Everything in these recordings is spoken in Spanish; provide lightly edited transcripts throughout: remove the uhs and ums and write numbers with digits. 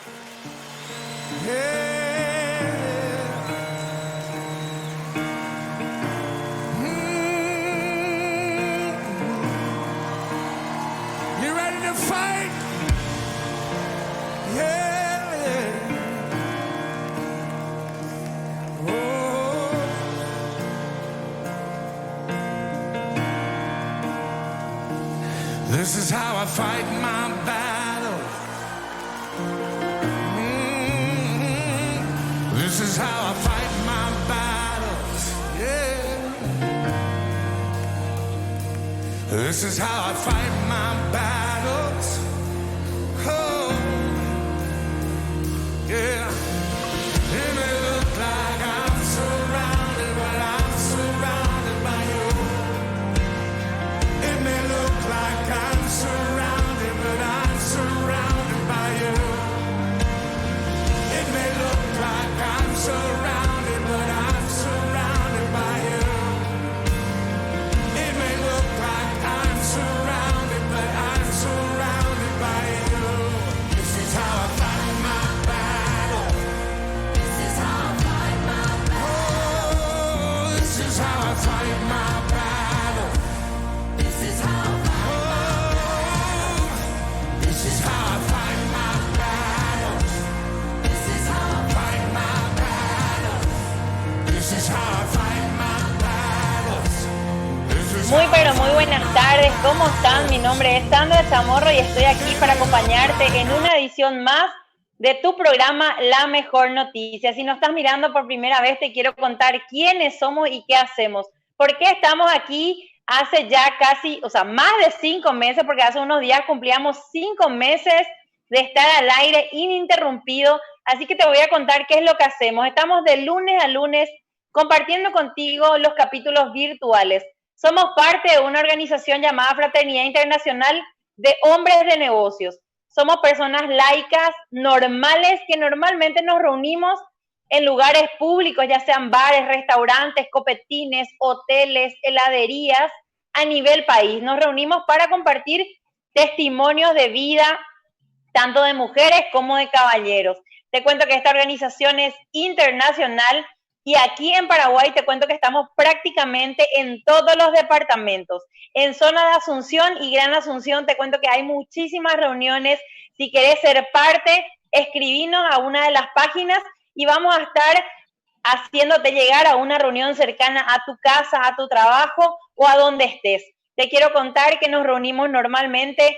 You ready to fight? Yeah. Oh. This is how I fight my battle. This is how I fight my battles. Yeah. This is how I fight my battles. Oh, yeah. It may look like I'm surrounded, but I'm surrounded by you. It may look like I'm surrounded, but I'm surrounded by you. It may look like I'm surrounded, but I'm surrounded by you. It may look like I'm surrounded, but I'm surrounded by you. This is how I fight my battle. This is how I fight my battle. Oh, this is how I fight my battle. This is how I fight my battle. This is how I fight my battle. This is how I fight my battle. This is how I fight my battles. This is Muy pero muy buenas tardes, ¿cómo están? Mi nombre es Sandra Chamorro y estoy aquí para acompañarte en una edición más de tu programa La Mejor Noticia. Si nos estás mirando por primera vez, te quiero contar quiénes somos y qué hacemos. ¿Por qué estamos aquí hace ya casi, más de 5 meses? Porque hace unos días cumplíamos 5 meses de estar al aire ininterrumpido. Así que te voy a contar qué es lo que hacemos. Estamos de lunes a lunes compartiendo contigo los capítulos virtuales. Somos parte de una organización llamada Fraternidad Internacional de Hombres de Negocios. Somos personas laicas, normales, que normalmente nos reunimos en lugares públicos, ya sean bares, restaurantes, copetines, hoteles, heladerías, a nivel país. Nos reunimos para compartir testimonios de vida, tanto de mujeres como de caballeros. Te cuento que esta organización es internacional y aquí en Paraguay te cuento que estamos prácticamente en todos los departamentos. En zona de Asunción y Gran Asunción te cuento que hay muchísimas reuniones. Si querés ser parte, escribinos a una de las páginas y vamos a estar haciéndote llegar a una reunión cercana a tu casa, a tu trabajo o a donde estés. Te quiero contar que nos reunimos normalmente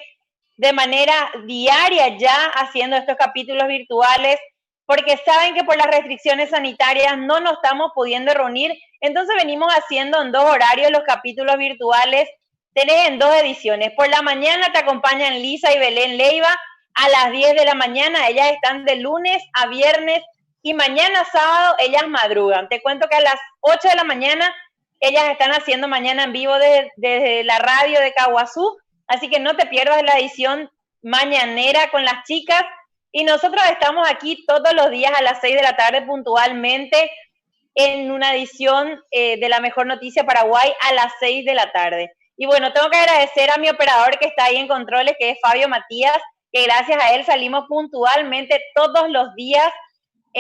de manera diaria ya haciendo estos capítulos virtuales, porque saben que por las restricciones sanitarias no nos estamos pudiendo reunir, entonces venimos haciendo en 2 horarios los capítulos virtuales. Tenés en 2 ediciones. Por la mañana te acompañan Lisa y Belén Leiva a las 10 de la mañana. Ellas están de lunes a viernes y mañana sábado ellas madrugan. Te cuento que a las 8 de la mañana ellas están haciendo mañana en vivo desde la radio de Caguazú. Así que no te pierdas la edición mañanera con las chicas. Y nosotros estamos aquí todos los días a las 6 de la tarde puntualmente en una edición de La Mejor Noticia Paraguay a las 6 de la tarde. Y bueno, tengo que agradecer a mi operador que está ahí en controles, que es Fabio Matías, que gracias a él salimos puntualmente todos los días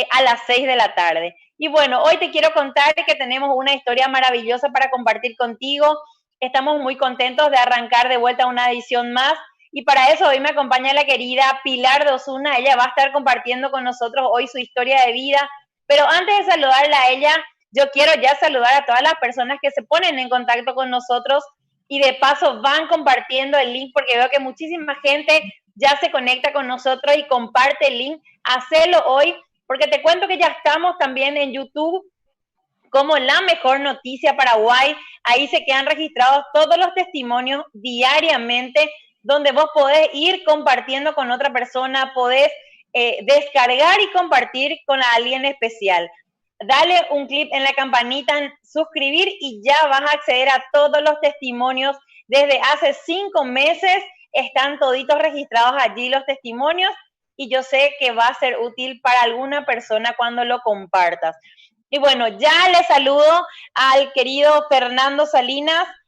a las 6 de la tarde. Y bueno, hoy te quiero contar que tenemos una historia maravillosa para compartir contigo. Estamos muy contentos de arrancar de vuelta una edición más. Y para eso hoy me acompaña la querida Pilar de Osuna. Ella va a estar compartiendo con nosotros hoy su historia de vida. Pero antes de saludarla a ella, yo quiero ya saludar a todas las personas que se ponen en contacto con nosotros y de paso van compartiendo el link, porque veo que muchísima gente ya se conecta con nosotros y comparte el link. Hacelo hoy, porque te cuento que ya estamos también en YouTube como La Mejor Noticia Paraguay. Ahí se quedan registrados todos los testimonios diariamente, donde vos podés ir compartiendo con otra persona, podés descargar y compartir con alguien especial. Dale un clic en la campanita, en suscribir y ya vas a acceder a todos los testimonios. Desde hace 5 meses están toditos registrados allí los testimonios y yo sé que va a ser útil para alguna persona cuando lo compartas. Y bueno, ya le saludo al querido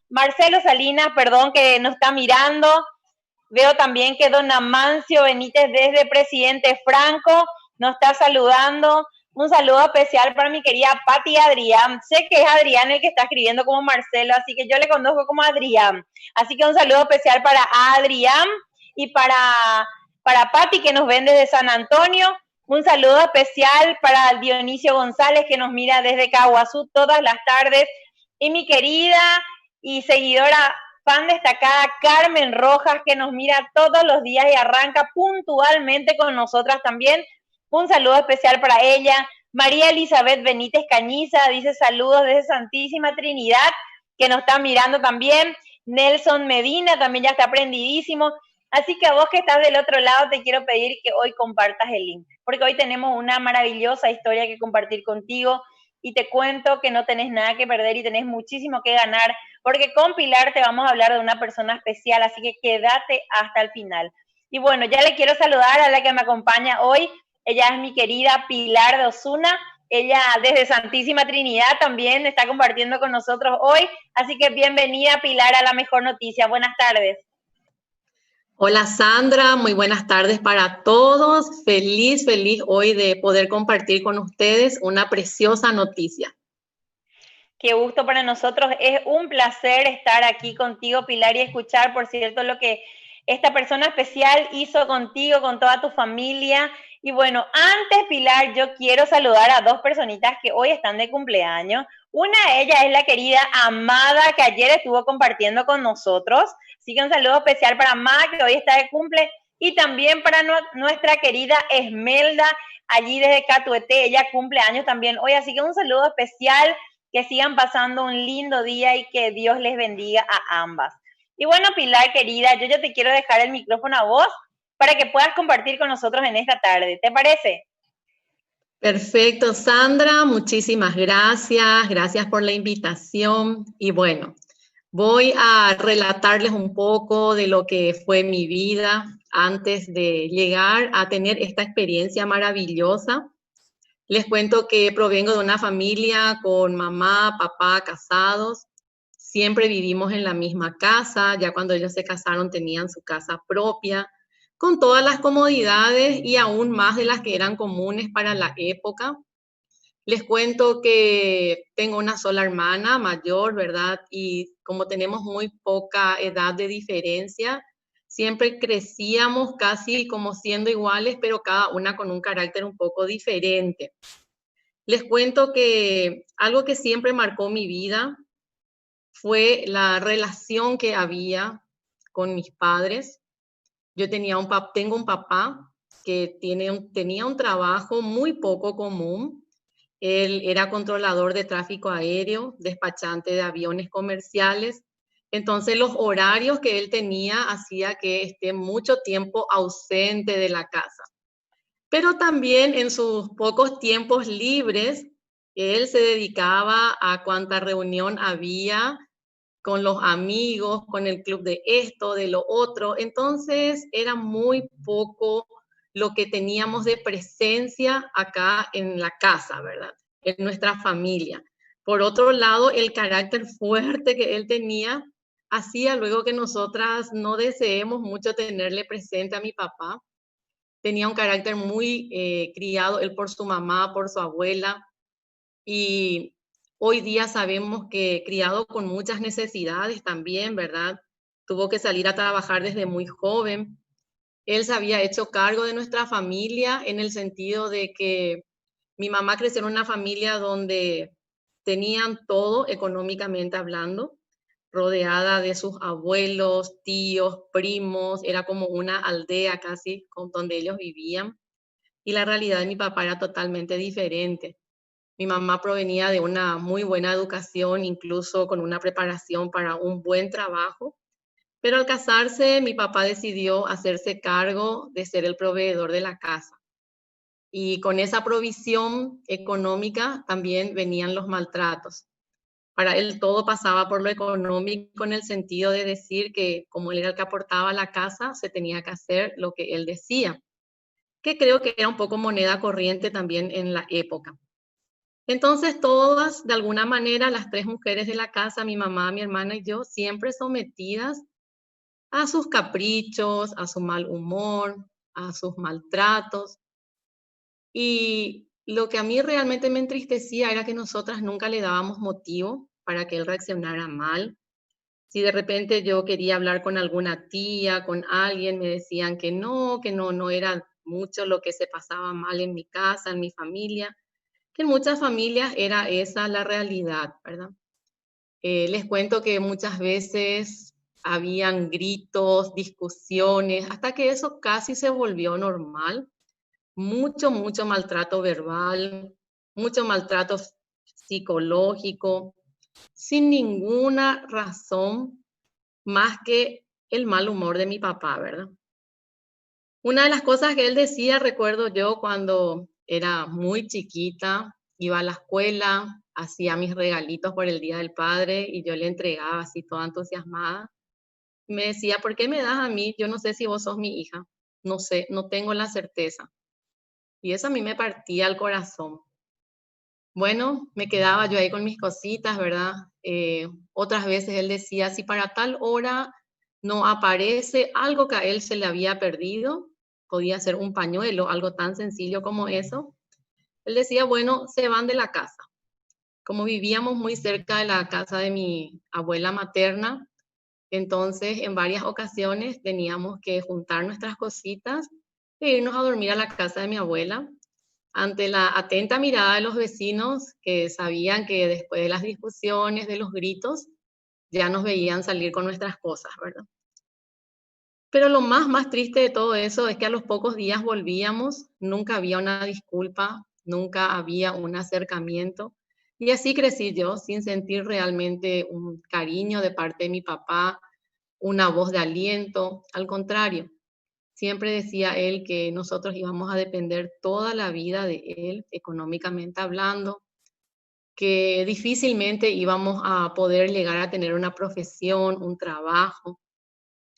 Marcelo Salinas, perdón, que nos está mirando. Veo también que don Amancio Benítez desde Presidente Franco nos está saludando. Un saludo especial para mi querida Patti Adrián. Sé que es Adrián el que está escribiendo como Marcelo, así que yo le conozco como Adrián. Así que un saludo especial para Adrián y para Patti que nos ven desde San Antonio. Un saludo especial para Dionisio González que nos mira desde Caguazú todas las tardes. Y mi querida y seguidora fan destacada Carmen Rojas, que nos mira todos los días y arranca puntualmente con nosotras también. Un saludo especial para ella. María Elizabeth Benítez Cañiza dice saludos desde Santísima Trinidad, que nos está mirando también. Nelson Medina también ya está prendidísimo. Así que a vos que estás del otro lado te quiero pedir que hoy compartas el link, porque hoy tenemos una maravillosa historia que compartir contigo y te cuento que no tenés nada que perder y tenés muchísimo que ganar, porque con Pilar te vamos a hablar de una persona especial, así que quédate hasta el final. Y bueno, ya le quiero saludar a la que me acompaña hoy. Ella es mi querida Pilar de Osuna. Ella desde Santísima Trinidad también está compartiendo con nosotros hoy. Así que bienvenida Pilar a La Mejor Noticia. Buenas tardes. Hola Sandra, muy buenas tardes para todos. Feliz hoy de poder compartir con ustedes una preciosa noticia. Qué gusto para nosotros. Es un placer estar aquí contigo, Pilar, y escuchar, por cierto, lo que esta persona especial hizo contigo, con toda tu familia. Y bueno, antes, Pilar, yo quiero saludar a dos personitas que hoy están de cumpleaños. Una de ellas es la querida Amada, que ayer estuvo compartiendo con nosotros. Así que un saludo especial para Amada, que hoy está de cumple. Y también para nuestra querida Esmelda, allí desde Catuete. Ella cumple años también hoy. Así que un saludo especial, que sigan pasando un lindo día y que Dios les bendiga a ambas. Y bueno, Pilar, querida, yo ya te quiero dejar el micrófono a vos para que puedas compartir con nosotros en esta tarde. ¿Te parece? Perfecto, Sandra, muchísimas gracias. Gracias por la invitación. Y bueno, voy a relatarles un poco de lo que fue mi vida antes de llegar a tener esta experiencia maravillosa. Les cuento que provengo de una familia con mamá, papá casados. Siempre vivimos en la misma casa. Ya cuando ellos se casaron tenían su casa propia, con todas las comodidades y aún más de las que eran comunes para la época. Les cuento que tengo una sola hermana mayor, ¿verdad? Y como tenemos muy poca edad de diferencia, siempre crecíamos casi como siendo iguales, pero cada una con un carácter un poco diferente. Les cuento que algo que siempre marcó mi vida fue la relación que había con mis padres. Yo tengo un papá que tenía un trabajo muy poco común. Él era controlador de tráfico aéreo, despachante de aviones comerciales. Entonces los horarios que él tenía hacía que esté mucho tiempo ausente de la casa. Pero también en sus pocos tiempos libres, él se dedicaba a cuanta reunión había con los amigos, con el club de esto, de lo otro. Entonces era muy poco lo que teníamos de presencia acá en la casa, ¿verdad? En nuestra familia. Por otro lado, el carácter fuerte que él tenía hacía luego que nosotras no deseemos mucho tenerle presente a mi papá. Tenía un carácter muy criado, él por su mamá, por su abuela, y hoy día sabemos que criado con muchas necesidades también, ¿verdad? Tuvo que salir a trabajar desde muy joven. Él se había hecho cargo de nuestra familia en el sentido de que mi mamá creció en una familia donde tenían todo económicamente hablando, rodeada de sus abuelos, tíos, primos, era como una aldea casi con donde ellos vivían. Y la realidad de mi papá era totalmente diferente. Mi mamá provenía de una muy buena educación, incluso con una preparación para un buen trabajo, pero al casarse mi papá decidió hacerse cargo de ser el proveedor de la casa. Y con esa provisión económica también venían los maltratos. Para él todo pasaba por lo económico en el sentido de decir que como él era el que aportaba la casa, se tenía que hacer lo que él decía, que creo que era un poco moneda corriente también en la época. Entonces todas, de alguna manera, las tres mujeres de la casa, mi mamá, mi hermana y yo, siempre sometidas a sus caprichos, a su mal humor, a sus maltratos. Y lo que a mí realmente me entristecía era que nosotras nunca le dábamos motivo para que él reaccionara mal. Si de repente yo quería hablar con alguna tía, con alguien, me decían que no, no era mucho lo que se pasaba mal en mi casa, en mi familia, que en muchas familias era esa la realidad, ¿verdad? Les cuento que muchas veces habían gritos, discusiones, hasta que eso casi se volvió normal. Mucho maltrato verbal, mucho maltrato psicológico, sin ninguna razón más que el mal humor de mi papá, ¿verdad? Una de las cosas que él decía, recuerdo yo cuando era muy chiquita, iba a la escuela, hacía mis regalitos por el Día del Padre y yo le entregaba así toda entusiasmada. Me decía, ¿por qué me das a mí? Yo no sé si vos sos mi hija. No sé, no tengo la certeza. Y eso a mí me partía el corazón. Bueno, me quedaba yo ahí con mis cositas, ¿verdad? Otras veces él decía, si para tal hora no aparece algo que a él se le había perdido, podía ser un pañuelo, algo tan sencillo como eso, él decía, bueno, se van de la casa. Como vivíamos muy cerca de la casa de mi abuela materna, entonces en varias ocasiones teníamos que juntar nuestras cositas e irnos a dormir a la casa de mi abuela ante la atenta mirada de los vecinos que sabían que después de las discusiones, de los gritos, ya nos veían salir con nuestras cosas, ¿verdad? Pero lo más triste de todo eso es que a los pocos días volvíamos, nunca había una disculpa, nunca había un acercamiento. Y así crecí yo, sin sentir realmente un cariño de parte de mi papá, una voz de aliento. Al contrario, siempre decía él que nosotros íbamos a depender toda la vida de él, económicamente hablando, que difícilmente íbamos a poder llegar a tener una profesión, un trabajo,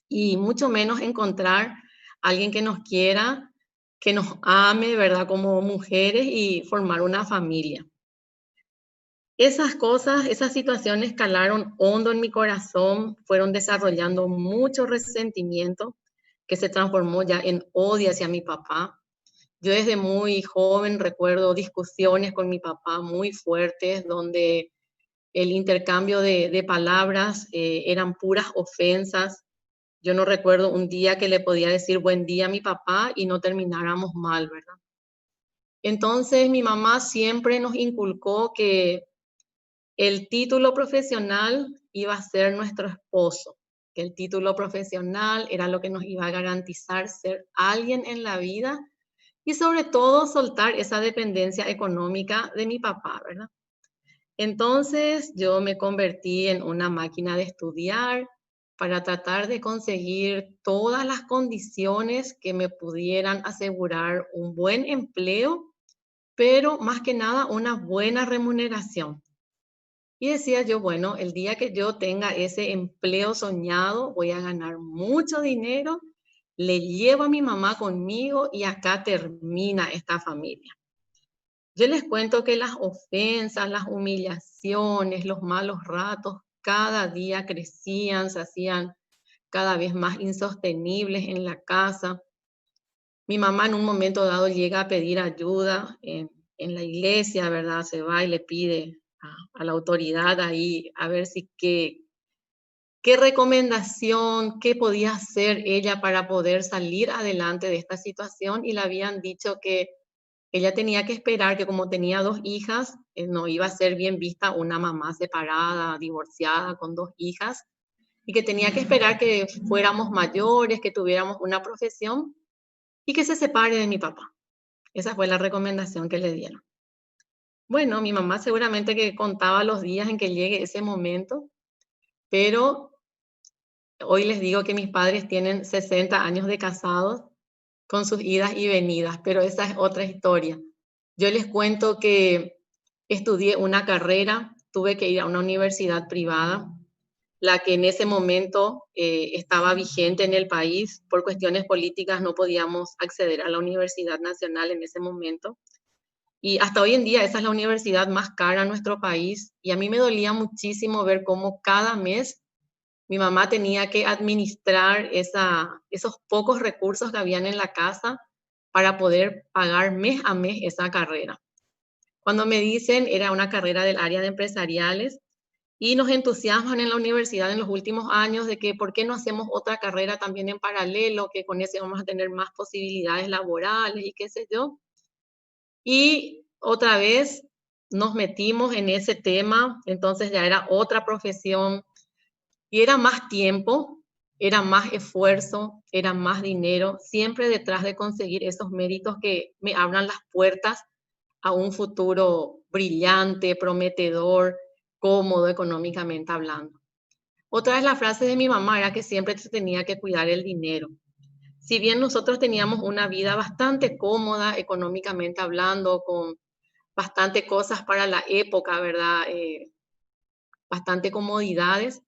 y mucho menos encontrar alguien que nos quiera, que nos ame, ¿verdad? Como mujeres y formar una familia. Esas cosas, esas situaciones calaron hondo en mi corazón, fueron desarrollando mucho resentimiento que se transformó ya en odio hacia mi papá. Yo desde muy joven recuerdo discusiones con mi papá muy fuertes, donde el intercambio de palabras eran puras ofensas. Yo no recuerdo un día que le podía decir buen día a mi papá y no termináramos mal, ¿verdad? Entonces mi mamá siempre nos inculcó que el título profesional iba a ser nuestro esposo, que el título profesional era lo que nos iba a garantizar ser alguien en la vida y sobre todo soltar esa dependencia económica de mi papá, ¿verdad? Entonces yo me convertí en una máquina de estudiar para tratar de conseguir todas las condiciones que me pudieran asegurar un buen empleo, pero más que nada una buena remuneración. Y decía yo, bueno, el día que yo tenga ese empleo soñado, voy a ganar mucho dinero, le llevo a mi mamá conmigo y acá termina esta familia. Yo les cuento que las ofensas, las humillaciones, los malos ratos, cada día crecían, se hacían cada vez más insostenibles en la casa. Mi mamá en un momento dado llega a pedir ayuda en la iglesia, ¿verdad? Se va y le pide a la autoridad ahí a ver si qué recomendación, qué podía hacer ella para poder salir adelante de esta situación y le habían dicho que ella tenía que esperar que como tenía dos hijas, no iba a ser bien vista una mamá separada, divorciada, con dos hijas, y que tenía que esperar que fuéramos mayores, que tuviéramos una profesión y que se separe de mi papá. Esa fue la recomendación que le dieron. Bueno, mi mamá seguramente que contaba los días en que llegue ese momento, pero hoy les digo que mis padres tienen 60 años de casados con sus idas y venidas, pero esa es otra historia. Yo les cuento que estudié una carrera, tuve que ir a una universidad privada, la que en ese momento estaba vigente en el país. Por cuestiones políticas no podíamos acceder a la Universidad Nacional en ese momento. Y hasta hoy en día esa es la universidad más cara en nuestro país. Y a mí me dolía muchísimo ver cómo cada mes Mi mamá tenía que administrar esos pocos recursos que habían en la casa para poder pagar mes a mes esa carrera. Cuando me dicen, era una carrera del área de empresariales, y nos entusiasman en la universidad en los últimos años de que por qué no hacemos otra carrera también en paralelo, que con eso vamos a tener más posibilidades laborales y qué sé yo. Y otra vez nos metimos en ese tema, entonces ya era otra profesión y era más tiempo, era más esfuerzo, era más dinero, siempre detrás de conseguir esos méritos que me abran las puertas a un futuro brillante, prometedor, cómodo económicamente hablando. Otra vez la frase de mi mamá era que siempre se tenía que cuidar el dinero. Si bien nosotros teníamos una vida bastante cómoda económicamente hablando, con bastante cosas para la época, ¿verdad? Bastante comodidades,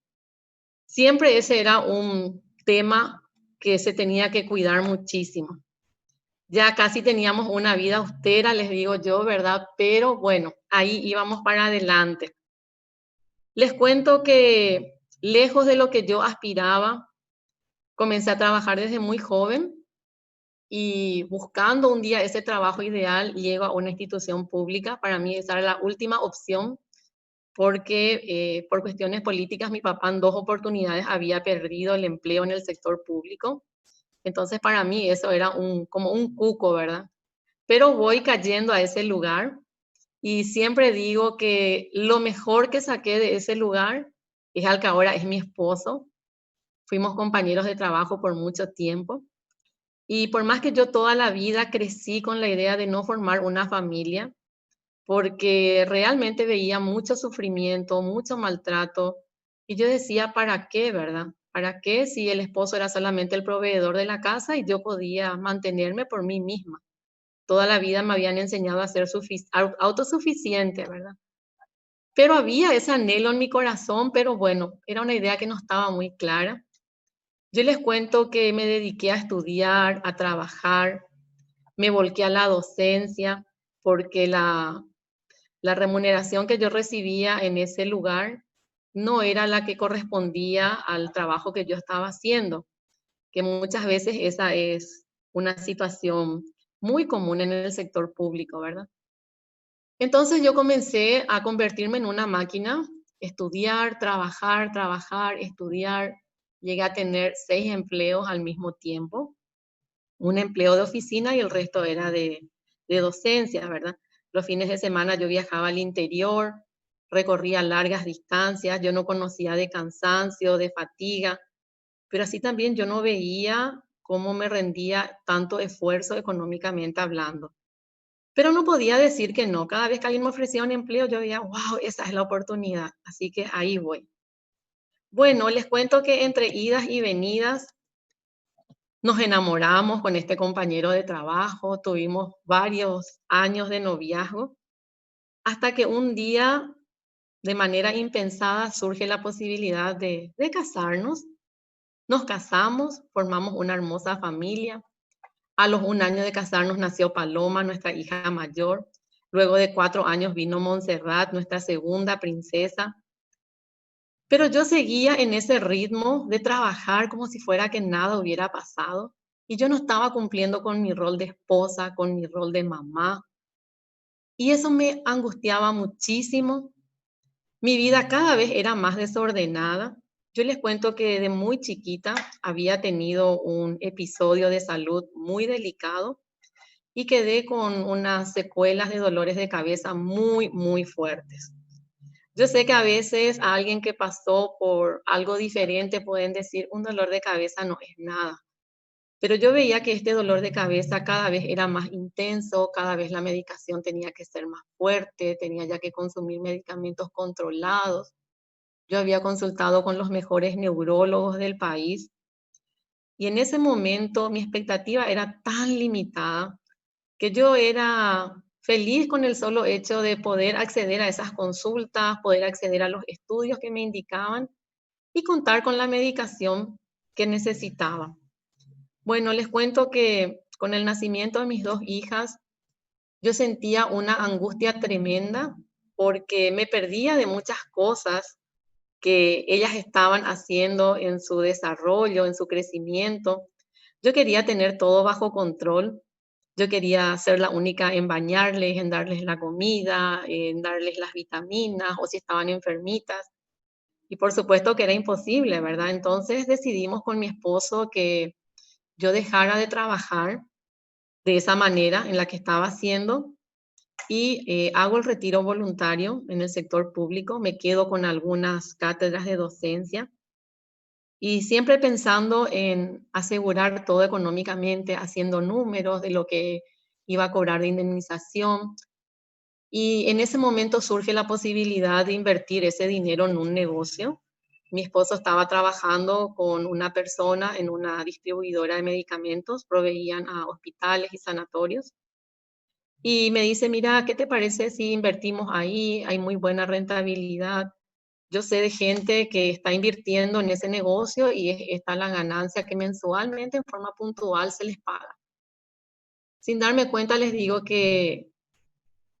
siempre ese era un tema que se tenía que cuidar muchísimo. Ya casi teníamos una vida austera, les digo yo, ¿verdad? Pero bueno, ahí íbamos para adelante. Les cuento que lejos de lo que yo aspiraba, comencé a trabajar desde muy joven y buscando un día ese trabajo ideal, llego a una institución pública. Para mí esa era la última opción porque por cuestiones políticas mi papá en 2 oportunidades había perdido el empleo en el sector público. Entonces para mí eso era como un cuco, ¿verdad? Pero voy cayendo a ese lugar y siempre digo que lo mejor que saqué de ese lugar es al que ahora es mi esposo. Fuimos compañeros de trabajo por mucho tiempo. Y por más que yo toda la vida crecí con la idea de no formar una familia, porque realmente veía mucho sufrimiento, mucho maltrato, y yo decía, ¿para qué, verdad? ¿Para qué si el esposo era solamente el proveedor de la casa y yo podía mantenerme por mí misma? Toda la vida me habían enseñado a ser autosuficiente, ¿verdad? Pero había ese anhelo en mi corazón, pero bueno, era una idea que no estaba muy clara. Yo les cuento que me dediqué a estudiar, a trabajar, me volqué a la docencia, porque la remuneración que yo recibía en ese lugar no era la que correspondía al trabajo que yo estaba haciendo, que muchas veces esa es una situación muy común en el sector público, ¿verdad? Entonces yo comencé a convertirme en una máquina, estudiar, trabajar, trabajar, estudiar. Llegué a tener 6 empleos al mismo tiempo, un empleo de oficina y el resto era de docencia, ¿verdad? Los fines de semana yo viajaba al interior, recorría largas distancias, yo no conocía de cansancio, de fatiga, pero así también yo no veía cómo me rendía tanto esfuerzo económicamente hablando. Pero no podía decir que no. Cada vez que alguien me ofrecía un empleo, yo veía, wow, esa es la oportunidad. Así que ahí voy. Bueno, les cuento que entre idas y venidas nos enamoramos con este compañero de trabajo, tuvimos varios años de noviazgo, hasta que un día, de manera impensada, surge la posibilidad de casarnos. Nos casamos, formamos una hermosa familia. A los 1 año de casarnos nació Paloma, nuestra hija mayor. Luego de 4 años vino Montserrat, nuestra segunda princesa. Pero yo seguía en ese ritmo de trabajar como si fuera que nada hubiera pasado. Y yo no estaba cumpliendo con mi rol de esposa, con mi rol de mamá. Y eso me angustiaba muchísimo. Mi vida cada vez era más desordenada. Yo les cuento que desde muy chiquita había tenido un episodio de salud muy delicado y quedé con unas secuelas de dolores de cabeza muy, muy fuertes. Yo sé que a veces a alguien que pasó por algo diferente pueden decir, un dolor de cabeza no es nada. Pero yo veía que este dolor de cabeza cada vez era más intenso, cada vez la medicación tenía que ser más fuerte, tenía ya que consumir medicamentos controlados. Yo había consultado con los mejores neurólogos del país y en ese momento mi expectativa era tan limitada que yo era feliz con el solo hecho de poder acceder a esas consultas, poder acceder a los estudios que me indicaban y contar con la medicación que necesitaba. Bueno, les cuento que con el nacimiento de mis 2 hijas, yo sentía una angustia tremenda porque me perdía de muchas cosas que ellas estaban haciendo en su desarrollo, en su crecimiento. Yo quería tener todo bajo control. Yo quería ser la única en bañarles, en darles la comida, en darles las vitaminas o si estaban enfermitas. Y por supuesto que era imposible, ¿verdad? Entonces decidimos con mi esposo que yo dejara de trabajar de esa manera en la que estaba haciendo y hago el retiro voluntario en el sector público, me quedo con algunas cátedras de docencia y siempre pensando en asegurar todo económicamente, haciendo números de lo que iba a cobrar de indemnización. Y en ese momento surge la posibilidad de invertir ese dinero en un negocio. Mi esposo estaba trabajando con una persona en una distribuidora de medicamentos, proveían a hospitales y sanatorios. Y me dice, mira, ¿qué te parece si invertimos ahí? Hay muy buena rentabilidad. Yo sé de gente que está invirtiendo en ese negocio y está la ganancia que mensualmente en forma puntual se les paga. Sin darme cuenta les digo que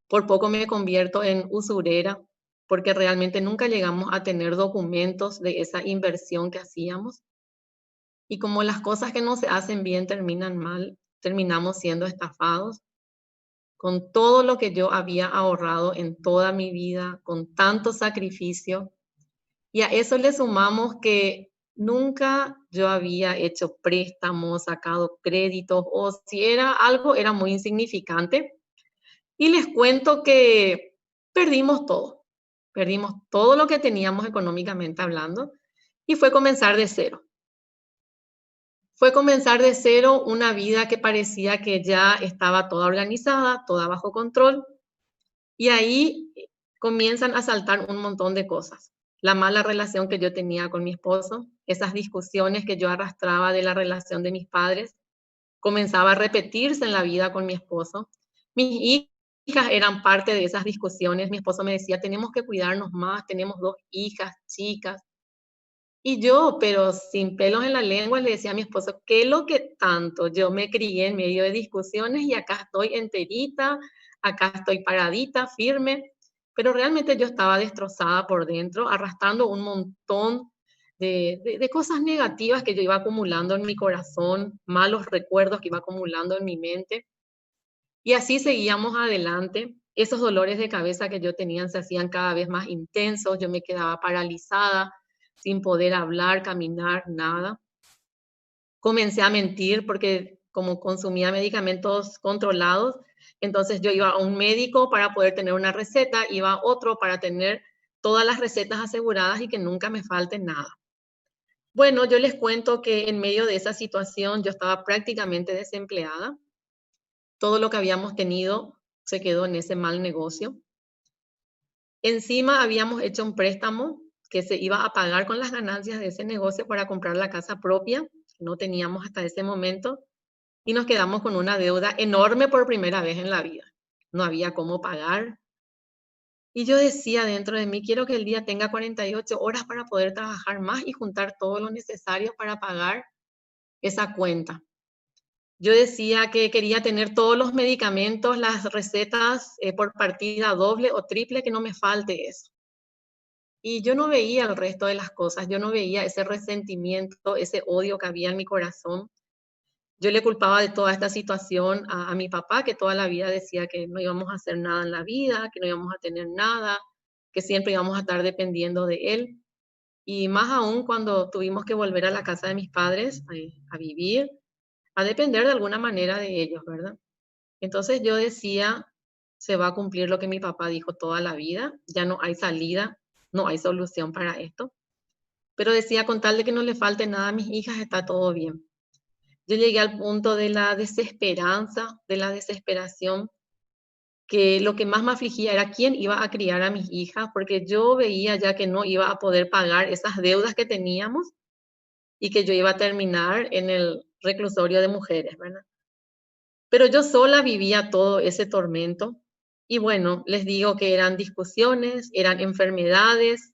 por poco me convierto en usurera porque realmente nunca llegamos a tener documentos de esa inversión que hacíamos. Y como las cosas que no se hacen bien terminan mal, terminamos siendo estafados con todo lo que yo había ahorrado en toda mi vida, con tanto sacrificio. Y a eso le sumamos que nunca yo había hecho préstamos, sacado créditos, o si era algo, era muy insignificante. Y les cuento que perdimos todo lo que teníamos económicamente hablando, y fue comenzar de cero. Fue comenzar de cero una vida que parecía que ya estaba toda organizada, toda bajo control, y ahí comienzan a saltar un montón de cosas. La mala relación que yo tenía con mi esposo, esas discusiones que yo arrastraba de la relación de mis padres, comenzaba a repetirse en la vida con mi esposo. Mis hijas eran parte de esas discusiones. Mi esposo me decía, tenemos que cuidarnos más, tenemos 2 hijas chicas. Y yo, pero sin pelos en la lengua, le decía a mi esposo, ¿qué es lo que tanto? Yo me crié en medio de discusiones y acá estoy enterita, acá estoy paradita, firme, pero realmente yo estaba destrozada por dentro, arrastrando un montón de cosas negativas que yo iba acumulando en mi corazón, malos recuerdos que iba acumulando en mi mente. Y así seguíamos adelante. Esos dolores de cabeza que yo tenía se hacían cada vez más intensos, yo me quedaba paralizada, sin poder hablar, caminar, nada. Comencé a mentir porque como consumía medicamentos controlados, entonces yo iba a un médico para poder tener una receta, iba a otro para tener todas las recetas aseguradas y que nunca me falte nada. Bueno, yo les cuento que en medio de esa situación yo estaba prácticamente desempleada. Todo lo que habíamos tenido se quedó en ese mal negocio. Encima habíamos hecho un préstamo que se iba a pagar con las ganancias de ese negocio para comprar la casa propia, que no teníamos hasta ese momento, y nos quedamos con una deuda enorme por primera vez en la vida. No había cómo pagar. Y yo decía dentro de mí, quiero que el día tenga 48 horas para poder trabajar más y juntar todo lo necesario para pagar esa cuenta. Yo decía que quería tener todos los medicamentos, las recetas por partida doble o triple, que no me falte eso. Y yo no veía el resto de las cosas, yo no veía ese resentimiento, ese odio que había en mi corazón. Yo le culpaba de toda esta situación a mi papá, que toda la vida decía que no íbamos a hacer nada en la vida, que no íbamos a tener nada, que siempre íbamos a estar dependiendo de él. Y más aún cuando tuvimos que volver a la casa de mis padres a vivir, a depender de alguna manera de ellos, ¿verdad? Entonces yo decía, se va a cumplir lo que mi papá dijo toda la vida, ya no hay salida, no hay solución para esto. Pero decía, con tal de que no le falte nada a mis hijas, está todo bien. Yo llegué al punto de la desesperanza, de la desesperación, que lo que más me afligía era quién iba a criar a mis hijas, porque yo veía ya que no iba a poder pagar esas deudas que teníamos y que yo iba a terminar en el reclusorio de mujeres, ¿verdad? Pero yo sola vivía todo ese tormento y bueno, les digo que eran discusiones, eran enfermedades,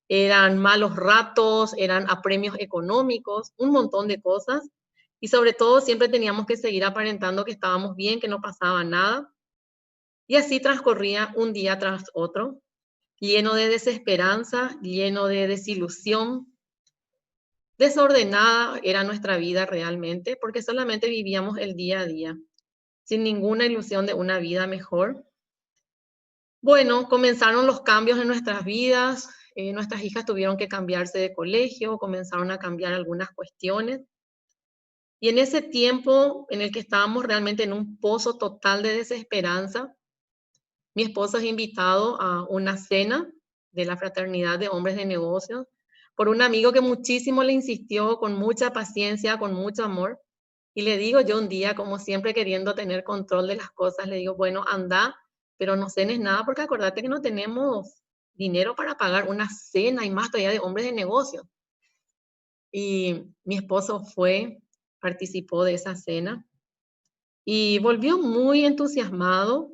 eran malos ratos, eran apremios económicos, un montón de cosas. Y sobre todo siempre teníamos que seguir aparentando que estábamos bien, que no pasaba nada. Y así transcurría un día tras otro. lleno de desesperanza, lleno de desilusión. Desordenada era nuestra vida realmente, porque solamente vivíamos el día a día, sin ninguna ilusión de una vida mejor. Bueno, comenzaron los cambios en nuestras vidas, nuestras hijas tuvieron que cambiarse de colegio, comenzaron a cambiar algunas cuestiones. Y en ese tiempo en el que estábamos realmente en un pozo total de desesperanza, mi esposo es invitado a una cena de la Fraternidad de Hombres de Negocios por un amigo que muchísimo le insistió, con mucha paciencia, con mucho amor. Y le digo yo un día, como siempre queriendo tener control de las cosas, le digo, bueno, anda, pero no cenes nada porque acordate que no tenemos dinero para pagar una cena y más todavía de hombres de negocios. Y mi esposo fue, participó de esa cena y volvió muy entusiasmado.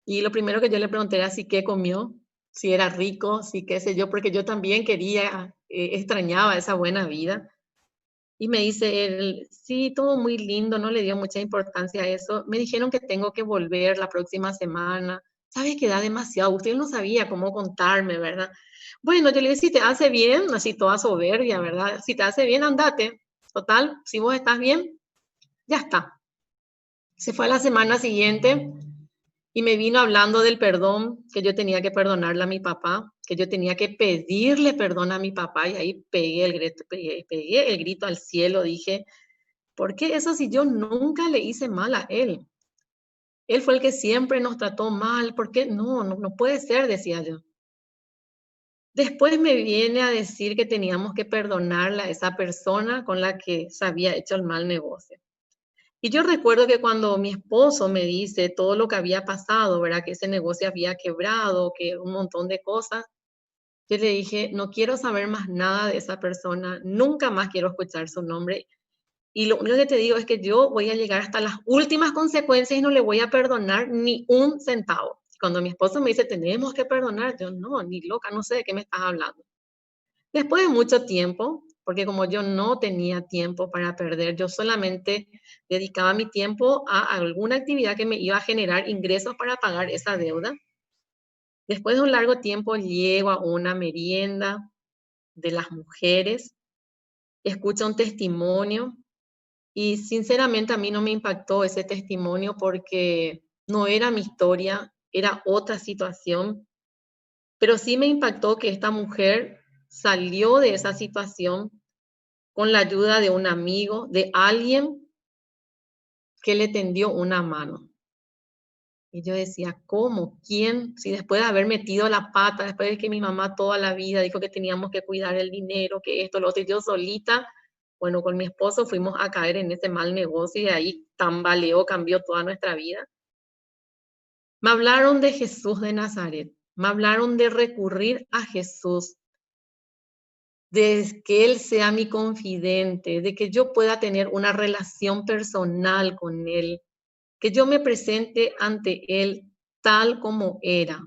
Y lo primero que yo le pregunté era si qué comió, si era rico, si qué sé yo, porque yo también quería, extrañaba esa buena vida. Y me dice él, sí, todo muy lindo, no le dio mucha importancia a eso. Me dijeron que tengo que volver la próxima semana. ¿Sabes que da demasiado gusto? Él no sabía cómo contarme, ¿verdad? Bueno, yo le dije, si te hace bien, así toda soberbia, ¿verdad? Si te hace bien, andate. Total, si vos estás bien, ya está. Se fue a la semana siguiente y me vino hablando del perdón, que yo tenía que perdonarle a mi papá, que yo tenía que pedirle perdón a mi papá, y ahí pegué el grito al cielo, dije, ¿por qué eso si yo nunca le hice mal a él? Él fue el que siempre nos trató mal, ¿por qué? No puede ser, decía yo. Después me viene a decir que teníamos que perdonarle a esa persona con la que se había hecho el mal negocio. Y yo recuerdo que cuando mi esposo me dice todo lo que había pasado, ¿verdad? Que ese negocio había quebrado, que un montón de cosas, yo le dije, no quiero saber más nada de esa persona, nunca más quiero escuchar su nombre. Y lo único que te digo es que yo voy a llegar hasta las últimas consecuencias y no le voy a perdonar ni un centavo. Cuando mi esposo me dice, tenemos que perdonar, yo no, ni loca, no sé de qué me estás hablando. Después de mucho tiempo, porque como yo no tenía tiempo para perder, yo solamente dedicaba mi tiempo a alguna actividad que me iba a generar ingresos para pagar esa deuda. Después de un largo tiempo llego a una merienda de las mujeres, escucho un testimonio y sinceramente a mí no me impactó ese testimonio porque no era mi historia, era otra situación, pero sí me impactó que esta mujer salió de esa situación con la ayuda de un amigo, de alguien que le tendió una mano. Y yo decía, ¿cómo? ¿Quién? Si después de haber metido la pata, después de que mi mamá toda la vida dijo que teníamos que cuidar el dinero, que esto, lo otro, y yo solita, bueno, con mi esposo fuimos a caer en ese mal negocio y de ahí tambaleó, cambió toda nuestra vida. Me hablaron de Jesús de Nazaret, me hablaron de recurrir a Jesús, de que Él sea mi confidente, de que yo pueda tener una relación personal con Él, que yo me presente ante Él tal como era,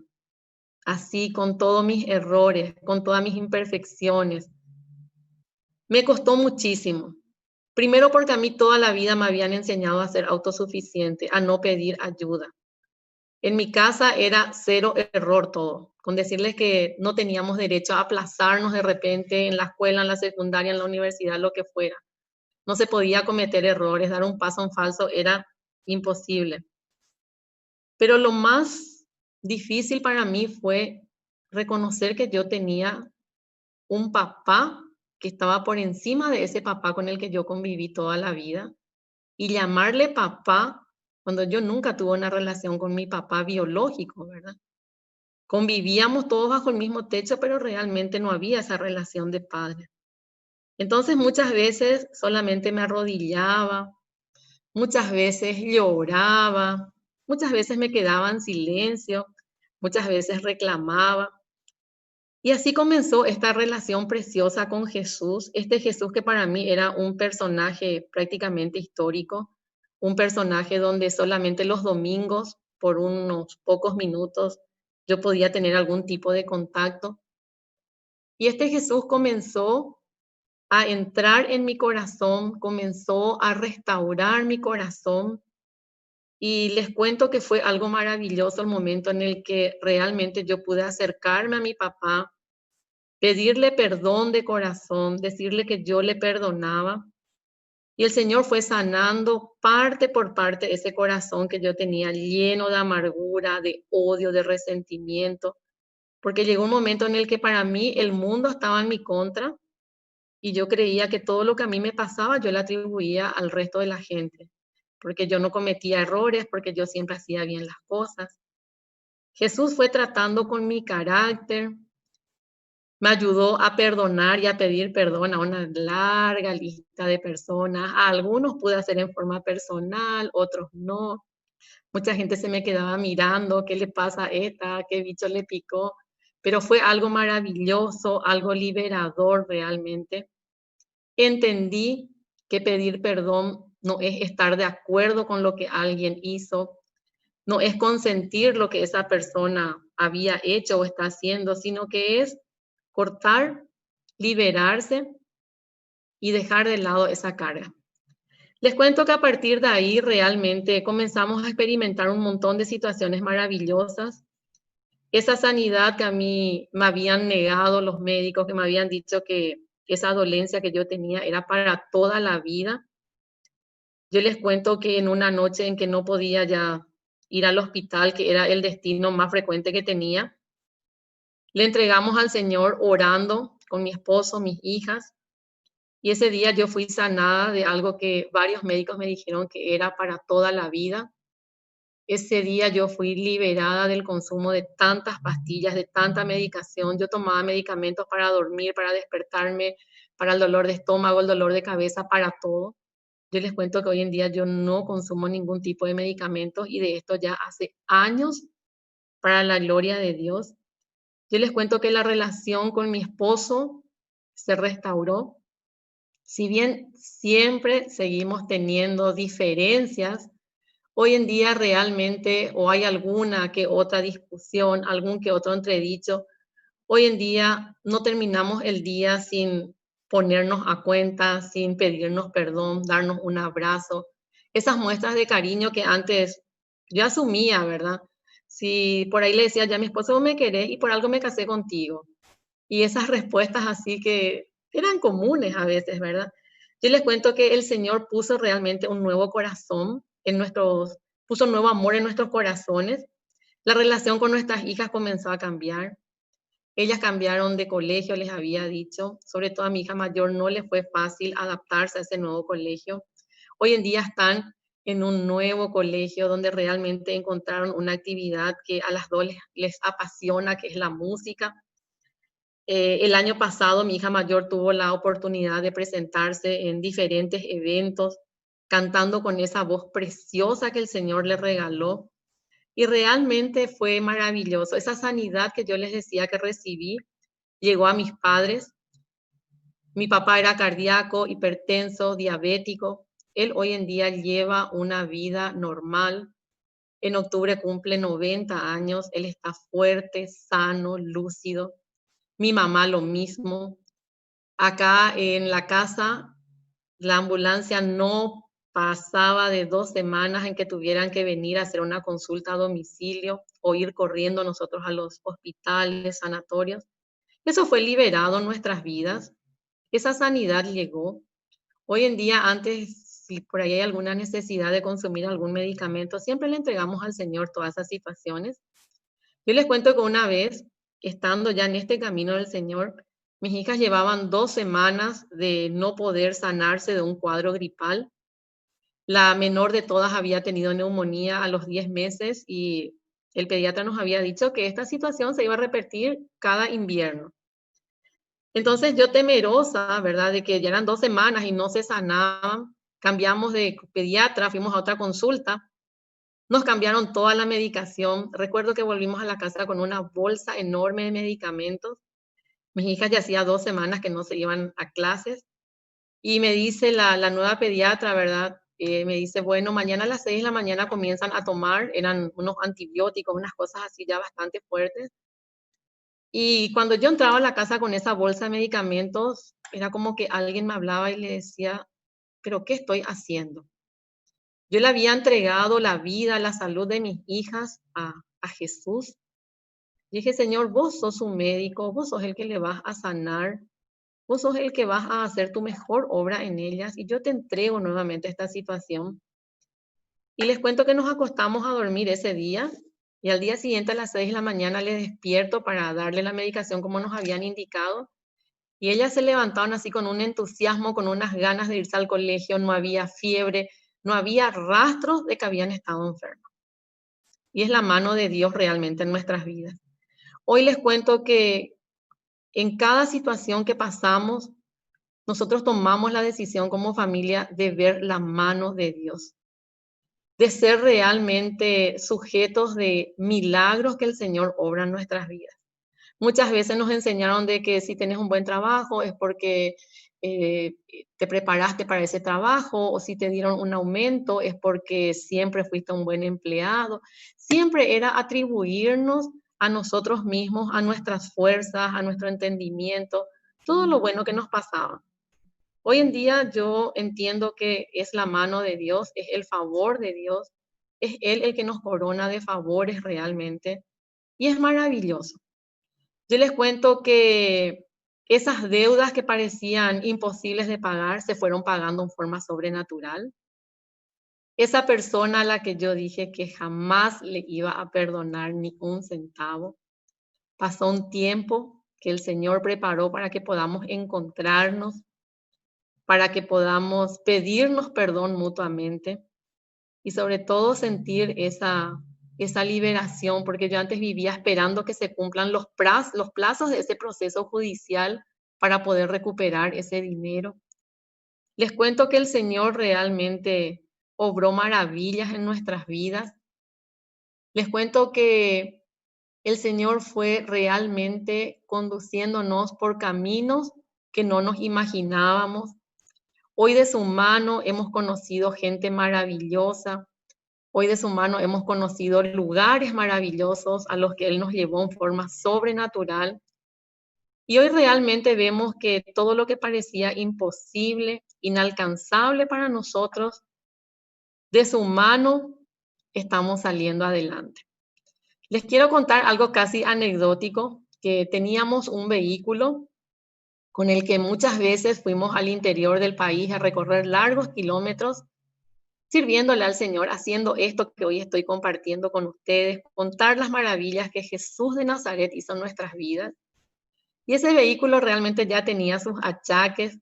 así con todos mis errores, con todas mis imperfecciones. Me costó muchísimo. Primero porque a mí toda la vida me habían enseñado a ser autosuficiente, a no pedir ayuda. En mi casa era cero error todo, con decirles que no teníamos derecho a aplazarnos de repente en la escuela, en la secundaria, en la universidad, lo que fuera. No se podía cometer errores, dar un paso en falso era imposible. Pero lo más difícil para mí fue reconocer que yo tenía un papá que estaba por encima de ese papá con el que yo conviví toda la vida y llamarle papá cuando yo nunca tuve una relación con mi papá biológico, ¿verdad? Convivíamos todos bajo el mismo techo, pero realmente no había esa relación de padre. Entonces muchas veces solamente me arrodillaba, muchas veces lloraba, muchas veces me quedaba en silencio, muchas veces reclamaba. Y así comenzó esta relación preciosa con Jesús, este Jesús que para mí era un personaje prácticamente histórico, un personaje donde solamente los domingos, por unos pocos minutos, yo podía tener algún tipo de contacto. Y este Jesús comenzó a entrar en mi corazón, comenzó a restaurar mi corazón, Y les cuento que fue algo maravilloso el momento en el que realmente yo pude acercarme a mi papá, pedirle perdón de corazón, decirle que yo le perdonaba. Y el Señor fue sanando parte por parte ese corazón que yo tenía lleno de amargura, de odio, de resentimiento, porque llegó un momento en el que para mí el mundo estaba en mi contra y yo creía que todo lo que a mí me pasaba yo le atribuía al resto de la gente, porque yo no cometía errores, porque yo siempre hacía bien las cosas. Jesús fue tratando con mi carácter, me ayudó a perdonar y a pedir perdón a una larga lista de personas. A algunos pude hacer en forma personal, otros no. Mucha gente se me quedaba mirando, ¿qué le pasa a esta? ¿Qué bicho le picó? Pero fue algo maravilloso, algo liberador realmente. Entendí que pedir perdón no es estar de acuerdo con lo que alguien hizo, no es consentir lo que esa persona había hecho o está haciendo, sino que es cortar, liberarse y dejar de lado esa carga. Les cuento que a partir de ahí realmente comenzamos a experimentar un montón de situaciones maravillosas. Esa sanidad que a mí me habían negado los médicos, que me habían dicho que esa dolencia que yo tenía era para toda la vida. Yo les cuento que en una noche en que no podía ya ir al hospital, que era el destino más frecuente que tenía, le entregamos al Señor orando con mi esposo, mis hijas, y ese día yo fui sanada de algo que varios médicos me dijeron que era para toda la vida. Ese día yo fui liberada del consumo de tantas pastillas, de tanta medicación. Yo tomaba medicamentos para dormir, para despertarme, para el dolor de estómago, el dolor de cabeza, para todo. Yo les cuento que hoy en día yo no consumo ningún tipo de medicamentos y de esto ya hace años, para la gloria de Dios. Yo les cuento que la relación con mi esposo se restauró. Si bien siempre seguimos teniendo diferencias, hoy en día realmente o hay alguna que otra discusión, algún que otro entredicho. Hoy en día no terminamos el día sin ponernos a cuenta, sin pedirnos perdón, darnos un abrazo. Esas muestras de cariño que antes yo asumía, ¿verdad? Si por ahí le decía ya a mi esposo, vos me querés y por algo me casé contigo. Y esas respuestas así que eran comunes a veces, ¿verdad? Yo les cuento que el Señor puso realmente un nuevo corazón en nuestros, puso un nuevo amor en nuestros corazones. La relación con nuestras hijas comenzó a cambiar. Ellas cambiaron de colegio, les había dicho. Sobre todo a mi hija mayor no le fue fácil adaptarse a ese nuevo colegio. Hoy en día están en un nuevo colegio donde realmente encontraron una actividad que a las dos les apasiona, que es la música. El año pasado mi hija mayor tuvo la oportunidad de presentarse en diferentes eventos, cantando con esa voz preciosa que el Señor le regaló. Y realmente fue maravilloso. Esa sanidad que yo les decía que recibí llegó a mis padres. Mi papá era cardíaco, hipertenso, diabético. Él hoy en día lleva una vida normal. En octubre cumple 90 años. Él está fuerte, sano, lúcido. Mi mamá lo mismo. Acá en la casa, la ambulancia no pasaba de 2 semanas en que tuvieran que venir a hacer una consulta a domicilio o ir corriendo nosotros a los hospitales, sanatorios. Eso fue liberado en nuestras vidas. Esa sanidad llegó. Hoy en día, antes, si por ahí hay alguna necesidad de consumir algún medicamento, siempre le entregamos al Señor todas esas situaciones. Yo les cuento que una vez, estando ya en este camino del Señor, mis hijas llevaban 2 semanas de no poder sanarse de un cuadro gripal. La menor de todas había tenido neumonía a los 10 meses y el pediatra nos había dicho que esta situación se iba a repetir cada invierno. Entonces yo temerosa, ¿verdad? De que ya eran 2 semanas y no se sanaban, cambiamos de pediatra, fuimos a otra consulta, nos cambiaron toda la medicación. Recuerdo que volvimos a la casa con una bolsa enorme de medicamentos. Mis hijas ya hacía 2 semanas que no se iban a clases y me dice la nueva pediatra, ¿verdad? Me dice, bueno, mañana a las 6 de la mañana comienzan a tomar, eran unos antibióticos, unas cosas así ya bastante fuertes. Y cuando yo entraba a la casa con esa bolsa de medicamentos, era como que alguien me hablaba y le decía, pero ¿qué estoy haciendo? Yo le había entregado la vida, la salud de mis hijas a Jesús. Dije, Señor, vos sos un médico, vos sos el que le vas a sanar, vos sos el que vas a hacer tu mejor obra en ellas y yo te entrego nuevamente esta situación. Y les cuento que nos acostamos a dormir ese día y al día siguiente a las 6 de la mañana le despierto para darle la medicación como nos habían indicado. Y ellas se levantaron así con un entusiasmo, con unas ganas de irse al colegio, no había fiebre, no había rastros de que habían estado enfermas. Y es la mano de Dios realmente en nuestras vidas. Hoy les cuento que en cada situación que pasamos, nosotros tomamos la decisión como familia de ver la mano de Dios, de ser realmente sujetos de milagros que el Señor obra en nuestras vidas. Muchas veces nos enseñaron de que si tienes un buen trabajo es porque te preparaste para ese trabajo, o si te dieron un aumento es porque siempre fuiste un buen empleado. Siempre era atribuirnos a nosotros mismos, a nuestras fuerzas, a nuestro entendimiento, todo lo bueno que nos pasaba. Hoy en día yo entiendo que es la mano de Dios, es el favor de Dios, es Él el que nos corona de favores realmente, y es maravilloso. Yo les cuento que esas deudas que parecían imposibles de pagar se fueron pagando en forma sobrenatural. Esa persona a la que yo dije que jamás le iba a perdonar ni un centavo, pasó un tiempo que el Señor preparó para que podamos encontrarnos, para que podamos pedirnos perdón mutuamente y sobre todo sentir esa liberación, porque yo antes vivía esperando que se cumplan los plazos de ese proceso judicial para poder recuperar ese dinero. Les cuento que el Señor realmente obró maravillas en nuestras vidas. Les cuento que el Señor fue realmente conduciéndonos por caminos que no nos imaginábamos. Hoy de su mano hemos conocido gente maravillosa. Hoy de su mano hemos conocido lugares maravillosos a los que Él nos llevó en forma sobrenatural. Y hoy realmente vemos que todo lo que parecía imposible, inalcanzable para nosotros, de su mano estamos saliendo adelante. Les quiero contar algo casi anecdótico, que teníamos un vehículo con el que muchas veces fuimos al interior del país a recorrer largos kilómetros sirviéndole al Señor, haciendo esto que hoy estoy compartiendo con ustedes, contar las maravillas que Jesús de Nazaret hizo en nuestras vidas. Y ese vehículo realmente ya tenía sus achaques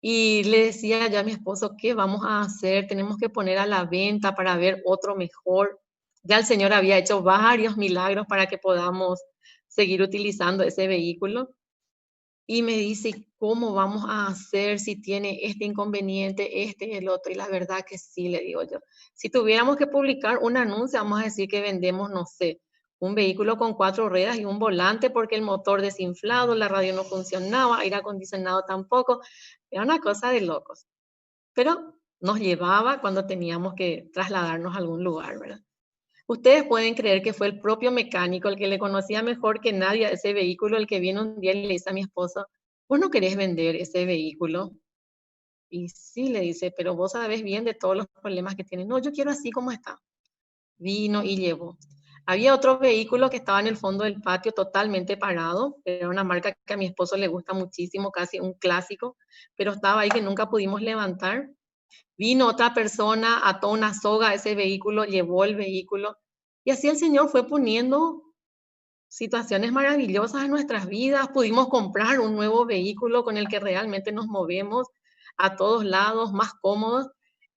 y le decía ya a mi esposo, ¿qué vamos a hacer? Tenemos que poner a la venta para ver otro mejor. Ya el Señor había hecho varios milagros para que podamos seguir utilizando ese vehículo. Y me dice, ¿cómo vamos a hacer si tiene este inconveniente, este y el otro? Y la verdad que sí, le digo yo. Si tuviéramos que publicar un anuncio, vamos a decir que vendemos, no sé, un vehículo con 4 ruedas y un volante porque el motor desinflado, la radio no funcionaba, aire acondicionado tampoco. Era una cosa de locos. Pero nos llevaba cuando teníamos que trasladarnos a algún lugar, ¿verdad? Ustedes pueden creer que fue el propio mecánico, el que le conocía mejor que nadie a ese vehículo, el que vino un día y le dice a mi esposo, ¿vos no querés vender ese vehículo? Y sí, le dice, pero vos sabés bien de todos los problemas que tiene. No, yo quiero así como está. Vino y llevó. Había otro vehículo que estaba en el fondo del patio totalmente parado. Era una marca que a mi esposo le gusta muchísimo, casi un clásico, pero estaba ahí que nunca pudimos levantar. Vino otra persona, ató una soga a ese vehículo, llevó el vehículo. Y así el Señor fue poniendo situaciones maravillosas en nuestras vidas. Pudimos comprar un nuevo vehículo con el que realmente nos movemos a todos lados, más cómodos.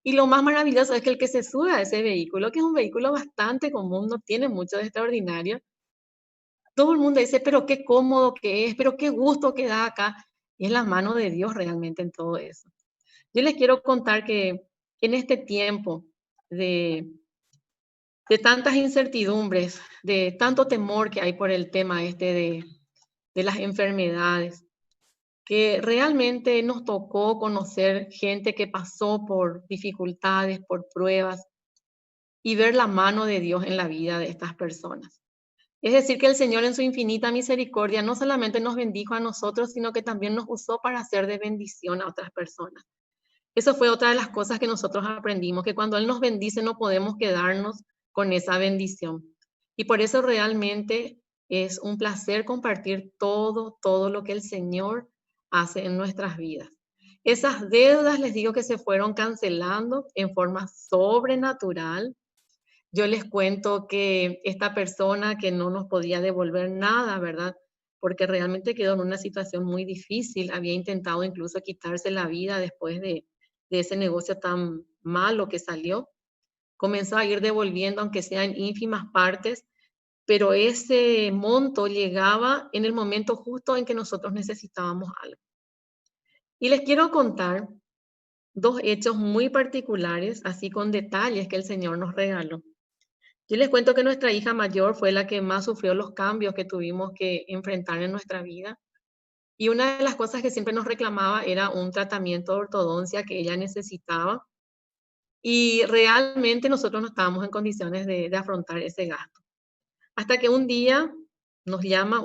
Y lo más maravilloso es que el que se sube a ese vehículo, que es un vehículo bastante común, no tiene mucho de extraordinario, todo el mundo dice, pero qué cómodo que es, pero qué gusto que da acá. Y es la mano de Dios realmente en todo eso. Yo les quiero contar que en este tiempo de, de tantas incertidumbres, de tanto temor que hay por el tema este de las enfermedades, que realmente nos tocó conocer gente que pasó por dificultades, por pruebas, y ver la mano de Dios en la vida de estas personas. Es decir, que el Señor en su infinita misericordia no solamente nos bendijo a nosotros, sino que también nos usó para hacer de bendición a otras personas. Eso fue otra de las cosas que nosotros aprendimos, que cuando Él nos bendice no podemos quedarnos con esa bendición. Y por eso realmente es un placer compartir todo lo que el Señor hace en nuestras vidas. Esas deudas, les digo que se fueron cancelando en forma sobrenatural. Yo les cuento que esta persona que no nos podía devolver nada, ¿verdad? Porque realmente quedó en una situación muy difícil, había intentado incluso quitarse la vida después de ese negocio tan malo que salió. Comenzó a ir devolviendo, aunque sea en ínfimas partes, pero ese monto llegaba en el momento justo en que nosotros necesitábamos algo. Y les quiero contar dos hechos muy particulares, así con detalles que el Señor nos regaló. Yo les cuento que nuestra hija mayor fue la que más sufrió los cambios que tuvimos que enfrentar en nuestra vida. Y una de las cosas que siempre nos reclamaba era un tratamiento de ortodoncia que ella necesitaba. Y realmente nosotros no estábamos en condiciones de afrontar ese gasto. Hasta que un día nos llama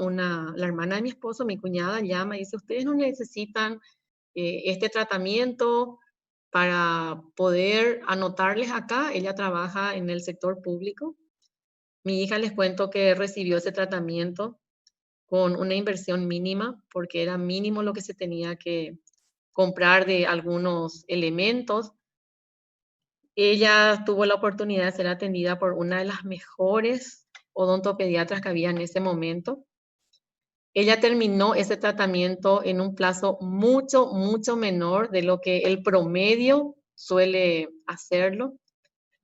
la hermana de mi esposo, mi cuñada, llama y dice, ustedes no necesitan este tratamiento para poder anotarles acá. Ella trabaja en el sector público. Mi hija, les cuento que recibió ese tratamiento con una inversión mínima, porque era mínimo lo que se tenía que comprar de algunos elementos. Ella tuvo la oportunidad de ser atendida por una de las mejores odontopediatras que había en ese momento. Ella terminó ese tratamiento en un plazo mucho menor de lo que el promedio suele hacerlo.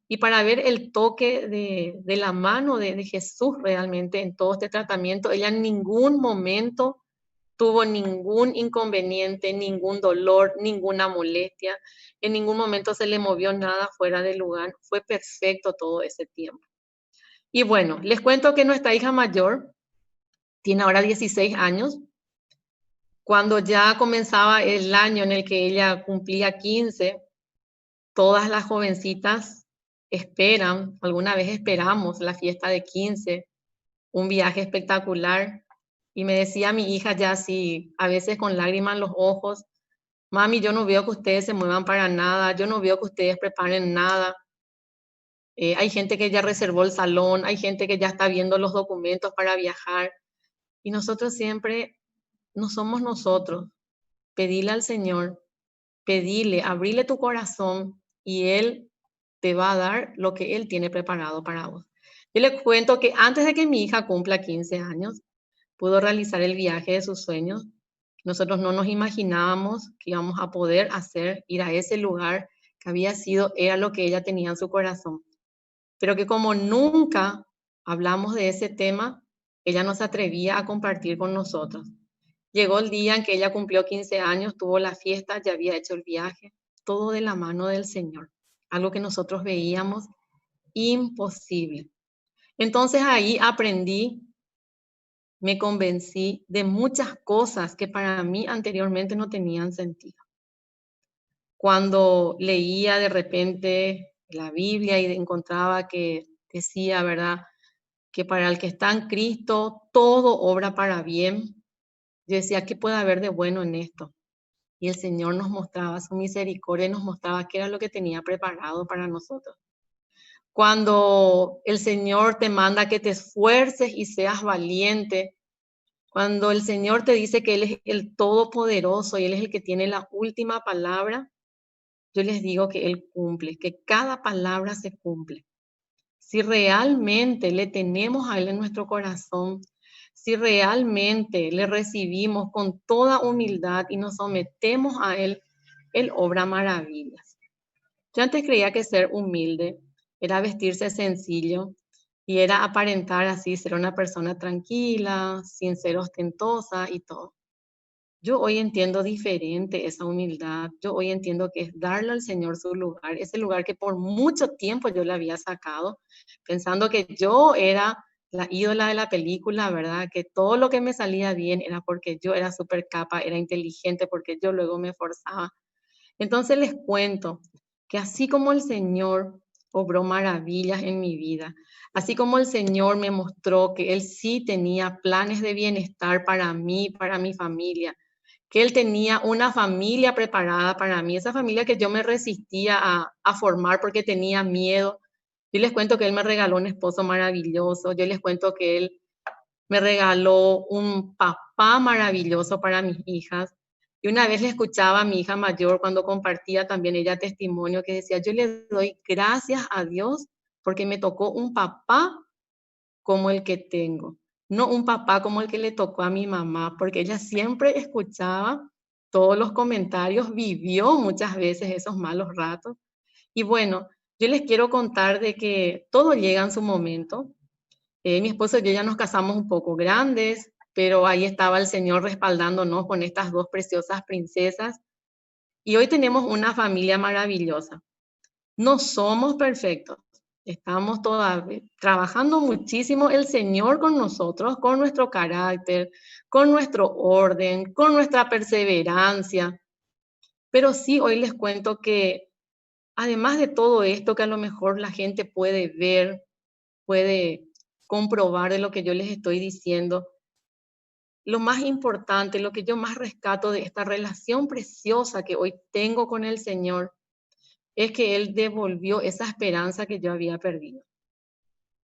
Y para ver el toque de la mano de Jesús realmente en todo este tratamiento, ella en ningún momento tuvo ningún inconveniente, ningún dolor, ninguna molestia. En ningún momento se le movió nada fuera del lugar. Fue perfecto todo ese tiempo. Y bueno, les cuento que nuestra hija mayor tiene ahora 16 años. Cuando ya comenzaba el año en el que ella cumplía 15, todas las jovencitas esperan, alguna vez esperamos la fiesta de 15, un viaje espectacular. Y me decía mi hija ya así, a veces con lágrimas en los ojos, mami, yo no veo que ustedes se muevan para nada, yo no veo que ustedes preparen nada. Hay gente que ya reservó el salón, hay gente que ya está viendo los documentos para viajar. Y nosotros siempre no somos nosotros. Pedile al Señor, pedile, abrile tu corazón y Él te va a dar lo que Él tiene preparado para vos. Yo les cuento que antes de que mi hija cumpla 15 años, pudo realizar el viaje de sus sueños. Nosotros no nos imaginábamos que íbamos a poder ir a ese lugar que era lo que ella tenía en su corazón. Pero que como nunca hablamos de ese tema, ella no se atrevía a compartir con nosotros. Llegó el día en que ella cumplió 15 años, tuvo la fiesta, ya había hecho el viaje, todo de la mano del Señor, algo que nosotros veíamos imposible. Entonces ahí aprendí, me convencí de muchas cosas que para mí anteriormente no tenían sentido. Cuando leía de repente la Biblia y encontraba que decía, ¿verdad?, que para el que está en Cristo todo obra para bien. Yo decía, ¿qué puede haber de bueno en esto? Y el Señor nos mostraba su misericordia y nos mostraba qué era lo que tenía preparado para nosotros. Cuando el Señor te manda que te esfuerces y seas valiente, cuando el Señor te dice que Él es el Todopoderoso y Él es el que tiene la última palabra, yo les digo que Él cumple, que cada palabra se cumple. Si realmente le tenemos a Él en nuestro corazón, si realmente le recibimos con toda humildad y nos sometemos a Él, Él obra maravillas. Yo antes creía que ser humilde era vestirse sencillo y era aparentar así, ser una persona tranquila, sin ser ostentosa y todo. Yo hoy entiendo diferente esa humildad. Yo hoy entiendo que es darle al Señor su lugar, ese lugar que por mucho tiempo yo le había sacado, pensando que yo era la ídola de la película, ¿verdad? Que todo lo que me salía bien era porque yo era súper capa, era inteligente, porque yo luego me esforzaba. Entonces les cuento que así como el Señor obró maravillas en mi vida, así como el Señor me mostró que Él sí tenía planes de bienestar para mí, para mi familia, que él tenía una familia preparada para mí, esa familia que yo me resistía a formar porque tenía miedo. Yo les cuento que él me regaló un esposo maravilloso, yo les cuento que él me regaló un papá maravilloso para mis hijas. Y una vez le escuchaba a mi hija mayor cuando compartía también ella testimonio que decía, yo le doy gracias a Dios porque me tocó un papá como el que tengo, no un papá como el que le tocó a mi mamá, porque ella siempre escuchaba todos los comentarios, vivió muchas veces esos malos ratos. Y bueno, yo les quiero contar de que todo llega en su momento. Mi esposo y yo ya nos casamos un poco grandes, pero ahí estaba el Señor respaldándonos con estas dos preciosas princesas. Y hoy tenemos una familia maravillosa. No somos perfectos. Estamos todavía trabajando muchísimo el Señor con nosotros, con nuestro carácter, con nuestro orden, con nuestra perseverancia. Pero sí, hoy les cuento que además de todo esto que a lo mejor la gente puede ver, puede comprobar de lo que yo les estoy diciendo, lo más importante, lo que yo más rescato de esta relación preciosa que hoy tengo con el Señor, es que Él devolvió esa esperanza que yo había perdido.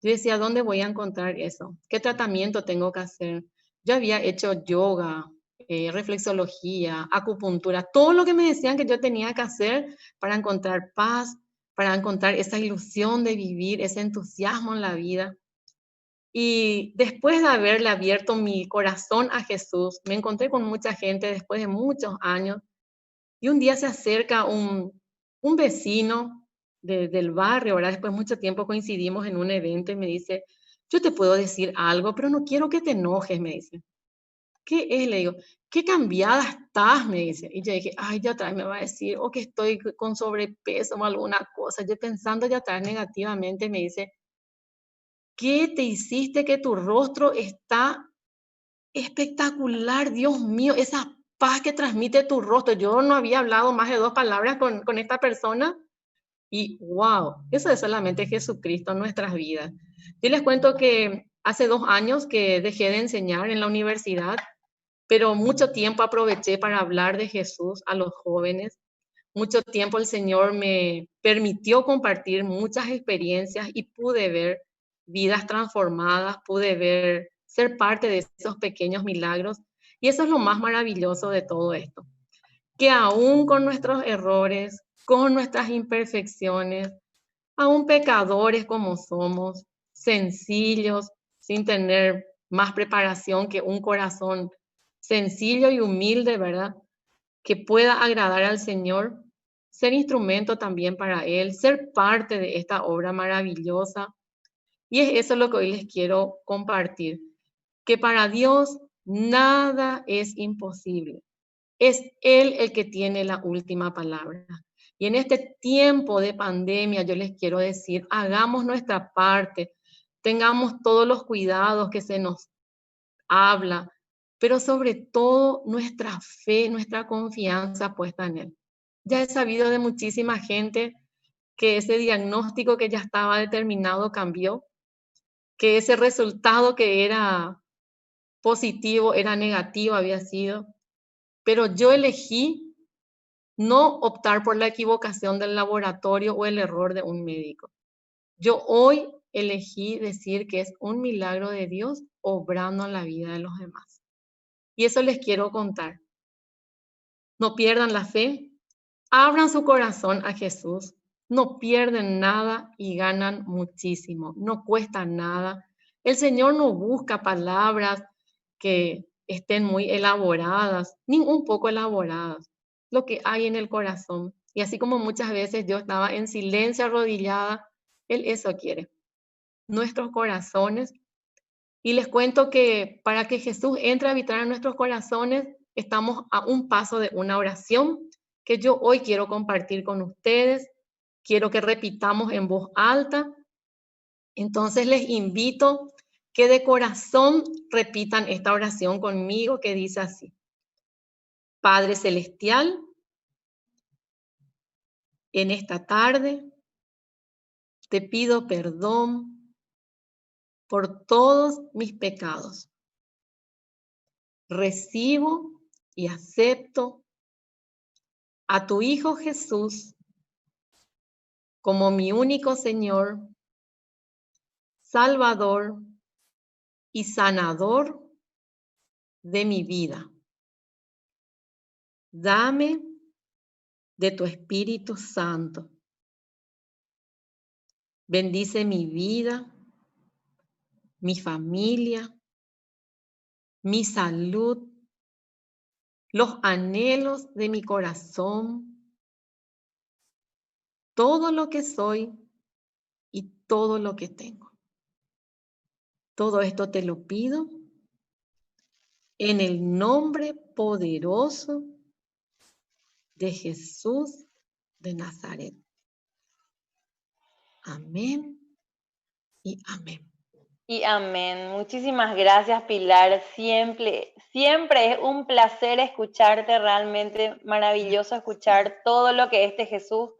Yo decía, ¿dónde voy a encontrar eso? ¿Qué tratamiento tengo que hacer? Yo había hecho yoga, reflexología, acupuntura, todo lo que me decían que yo tenía que hacer para encontrar paz, para encontrar esa ilusión de vivir, ese entusiasmo en la vida. Y después de haberle abierto mi corazón a Jesús, me encontré con mucha gente después de muchos años y un día se acerca un vecino del barrio, ¿verdad? Después de mucho tiempo coincidimos en un evento y me dice, yo te puedo decir algo, pero no quiero que te enojes, me dice. ¿Qué es? Le digo, ¿qué cambiada estás? Me dice. Y yo dije, ay, ya atrás me va a decir, o que estoy con sobrepeso o alguna cosa. Yo pensando ya atrás negativamente, me dice, ¿qué te hiciste que tu rostro está espectacular? Dios mío, esa paz que transmite tu rostro. Yo no había hablado más de 2 palabras con esta persona y wow, eso es solamente Jesucristo en nuestras vidas. Yo les cuento que hace 2 años que dejé de enseñar en la universidad, pero mucho tiempo aproveché para hablar de Jesús a los jóvenes. Mucho tiempo el Señor me permitió compartir muchas experiencias y pude ver vidas transformadas, pude ver, ser parte de esos pequeños milagros. Y eso es lo más maravilloso de todo esto, que aún con nuestros errores, con nuestras imperfecciones, aún pecadores como somos, sencillos, sin tener más preparación que un corazón sencillo y humilde, ¿verdad? Que pueda agradar al Señor, ser instrumento también para Él, ser parte de esta obra maravillosa. Y es eso lo que hoy les quiero compartir, que para Dios nada es imposible. Es Él el que tiene la última palabra. Y en este tiempo de pandemia, yo les quiero decir, hagamos nuestra parte, tengamos todos los cuidados que se nos habla, pero sobre todo nuestra fe, nuestra confianza puesta en Él. Ya he sabido de muchísima gente que ese diagnóstico que ya estaba determinado cambió, que ese resultado que era positivo era negativo, había sido, pero yo elegí no optar por la equivocación del laboratorio o el error de un médico. Yo hoy elegí decir que es un milagro de Dios obrando en la vida de los demás. Y eso les quiero contar. No pierdan la fe, abran su corazón a Jesús, no pierden nada y ganan muchísimo, no cuesta nada. El Señor no busca palabras que estén muy elaboradas, ni un poco elaboradas, lo que hay en el corazón. Y así como muchas veces yo estaba en silencio arrodillada, Él eso quiere, nuestros corazones. Y les cuento que para que Jesús entre a habitar en nuestros corazones, estamos a un paso de una oración que yo hoy quiero compartir con ustedes. Quiero que repitamos en voz alta. Entonces les invito que de corazón repitan esta oración conmigo que dice así. Padre Celestial, en esta tarde te pido perdón por todos mis pecados. Recibo y acepto a tu Hijo Jesús como mi único Señor, Salvador y sanador de mi vida. Dame de tu Espíritu Santo. Bendice mi vida, mi familia, mi salud, los anhelos de mi corazón, todo lo que soy y todo lo que tengo. Todo esto te lo pido en el nombre poderoso de Jesús de Nazaret. Amén y amén. Y amén. Muchísimas gracias, Pilar. Siempre es un placer escucharte, realmente maravilloso escuchar todo lo que este Jesús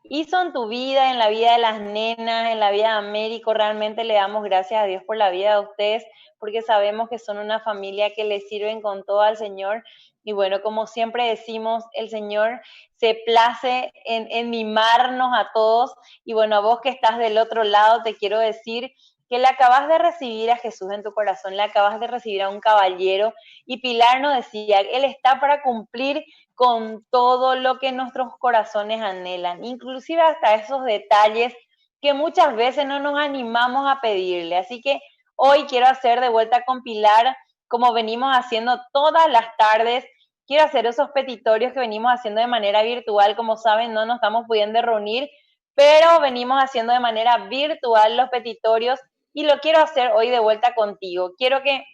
hizo en tu vida, en la vida de las nenas, en la vida de Américo. Realmente le damos gracias a Dios por la vida de ustedes, porque sabemos que son una familia que le sirven con todo al Señor. Y bueno, como siempre decimos, el Señor se place en mimarnos a todos. Y bueno, a vos que estás del otro lado, te quiero decir que le acabas de recibir a Jesús en tu corazón, le acabas de recibir a un caballero, y Pilar nos decía, Él está para cumplir con todo lo que nuestros corazones anhelan, inclusive hasta esos detalles que muchas veces no nos animamos a pedirle. Así que hoy quiero hacer de vuelta con Pilar, como venimos haciendo todas las tardes, quiero hacer esos petitorios que venimos haciendo de manera virtual. Como saben, no nos estamos pudiendo reunir, pero venimos haciendo de manera virtual los petitorios, y lo quiero hacer hoy de vuelta contigo. Quiero que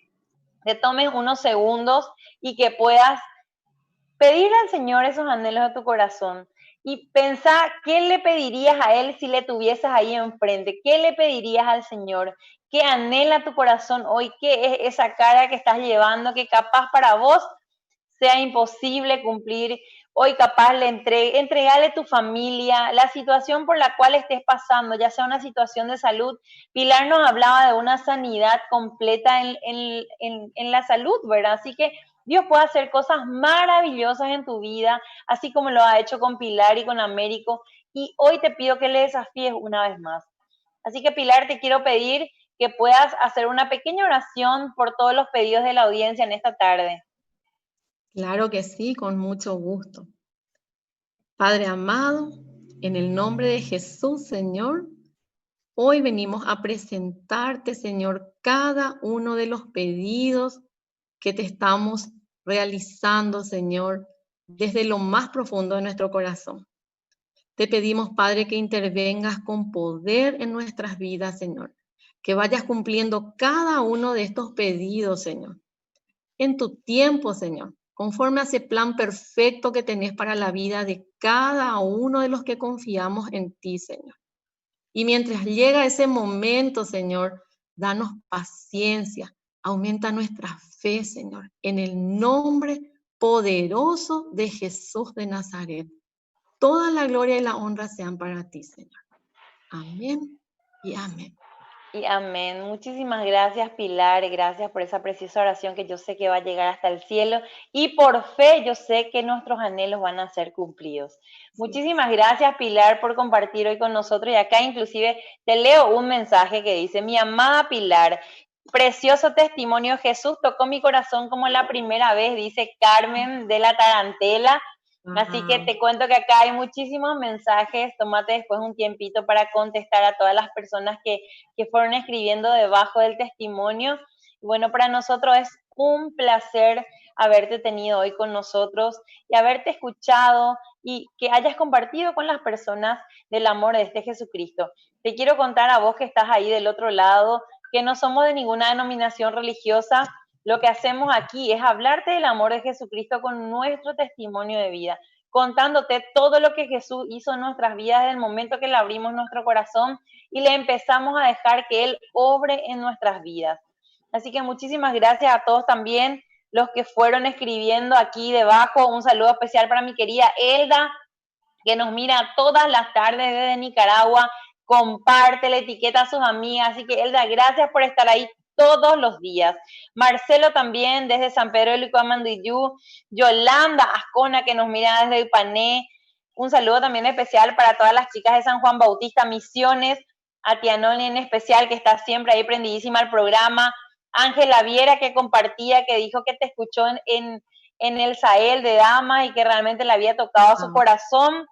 te tomes unos segundos y que puedas pedirle al Señor esos anhelos de tu corazón. Y pensá, ¿qué le pedirías a Él si le tuvieses ahí enfrente? ¿Qué le pedirías al Señor? ¿Qué anhela tu corazón hoy? ¿Qué es esa carga que estás llevando que capaz para vos sea imposible cumplir? Hoy capaz entregarle tu familia, la situación por la cual estés pasando, ya sea una situación de salud. Pilar nos hablaba de una sanidad completa en la salud, ¿verdad? Así que Dios puede hacer cosas maravillosas en tu vida, así como lo ha hecho con Pilar y con Américo. Y hoy te pido que le desafíes una vez más. Así que Pilar, te quiero pedir que puedas hacer una pequeña oración por todos los pedidos de la audiencia en esta tarde. Claro que sí, con mucho gusto. Padre amado, en el nombre de Jesús, Señor, hoy venimos a presentarte, Señor, cada uno de los pedidos que te estamos realizando, Señor, desde lo más profundo de nuestro corazón. Te pedimos, Padre, que intervengas con poder en nuestras vidas, Señor, que vayas cumpliendo cada uno de estos pedidos, Señor, en tu tiempo, Señor, conforme a ese plan perfecto que tenés para la vida de cada uno de los que confiamos en ti, Señor. Y mientras llega ese momento, Señor, danos paciencia, aumenta nuestra fe, Señor, en el nombre poderoso de Jesús de Nazaret. Toda la gloria y la honra sean para ti, Señor. Amén y amén. Y amén. Muchísimas gracias, Pilar. Gracias por esa preciosa oración que yo sé que va a llegar hasta el cielo. Y por fe yo sé que nuestros anhelos van a ser cumplidos. Muchísimas gracias, Pilar, por compartir hoy con nosotros. Y acá inclusive te leo un mensaje que dice: mi amada Pilar, precioso testimonio, Jesús tocó mi corazón como la primera vez, dice Carmen de la Tarantela. Así que te cuento que acá hay muchísimos mensajes. Tómate después un tiempito para contestar a todas las personas que fueron escribiendo debajo del testimonio. Y bueno, para nosotros es un placer haberte tenido hoy con nosotros y haberte escuchado y que hayas compartido con las personas del amor de este Jesucristo. Te quiero contar a vos que estás ahí del otro lado, que no somos de ninguna denominación religiosa. Lo que hacemos aquí es hablarte del amor de Jesucristo con nuestro testimonio de vida, contándote todo lo que Jesús hizo en nuestras vidas desde el momento que le abrimos nuestro corazón y le empezamos a dejar que Él obre en nuestras vidas. Así que muchísimas gracias a todos también los que fueron escribiendo aquí debajo. Un saludo especial para mi querida Elda, que nos mira todas las tardes desde Nicaragua, comparte, la etiqueta a sus amigas. Así que Elda, gracias por estar ahí todos los días. Marcelo también desde San Pedro de Licuamandiyú, Yolanda Ascona que nos mira desde Ipané, un saludo también especial para todas las chicas de San Juan Bautista Misiones, a Tianoli en especial que está siempre ahí prendidísima al programa, Ángela Viera que compartía, que dijo que te escuchó en el Sahel de Damas y que realmente le había tocado su corazón.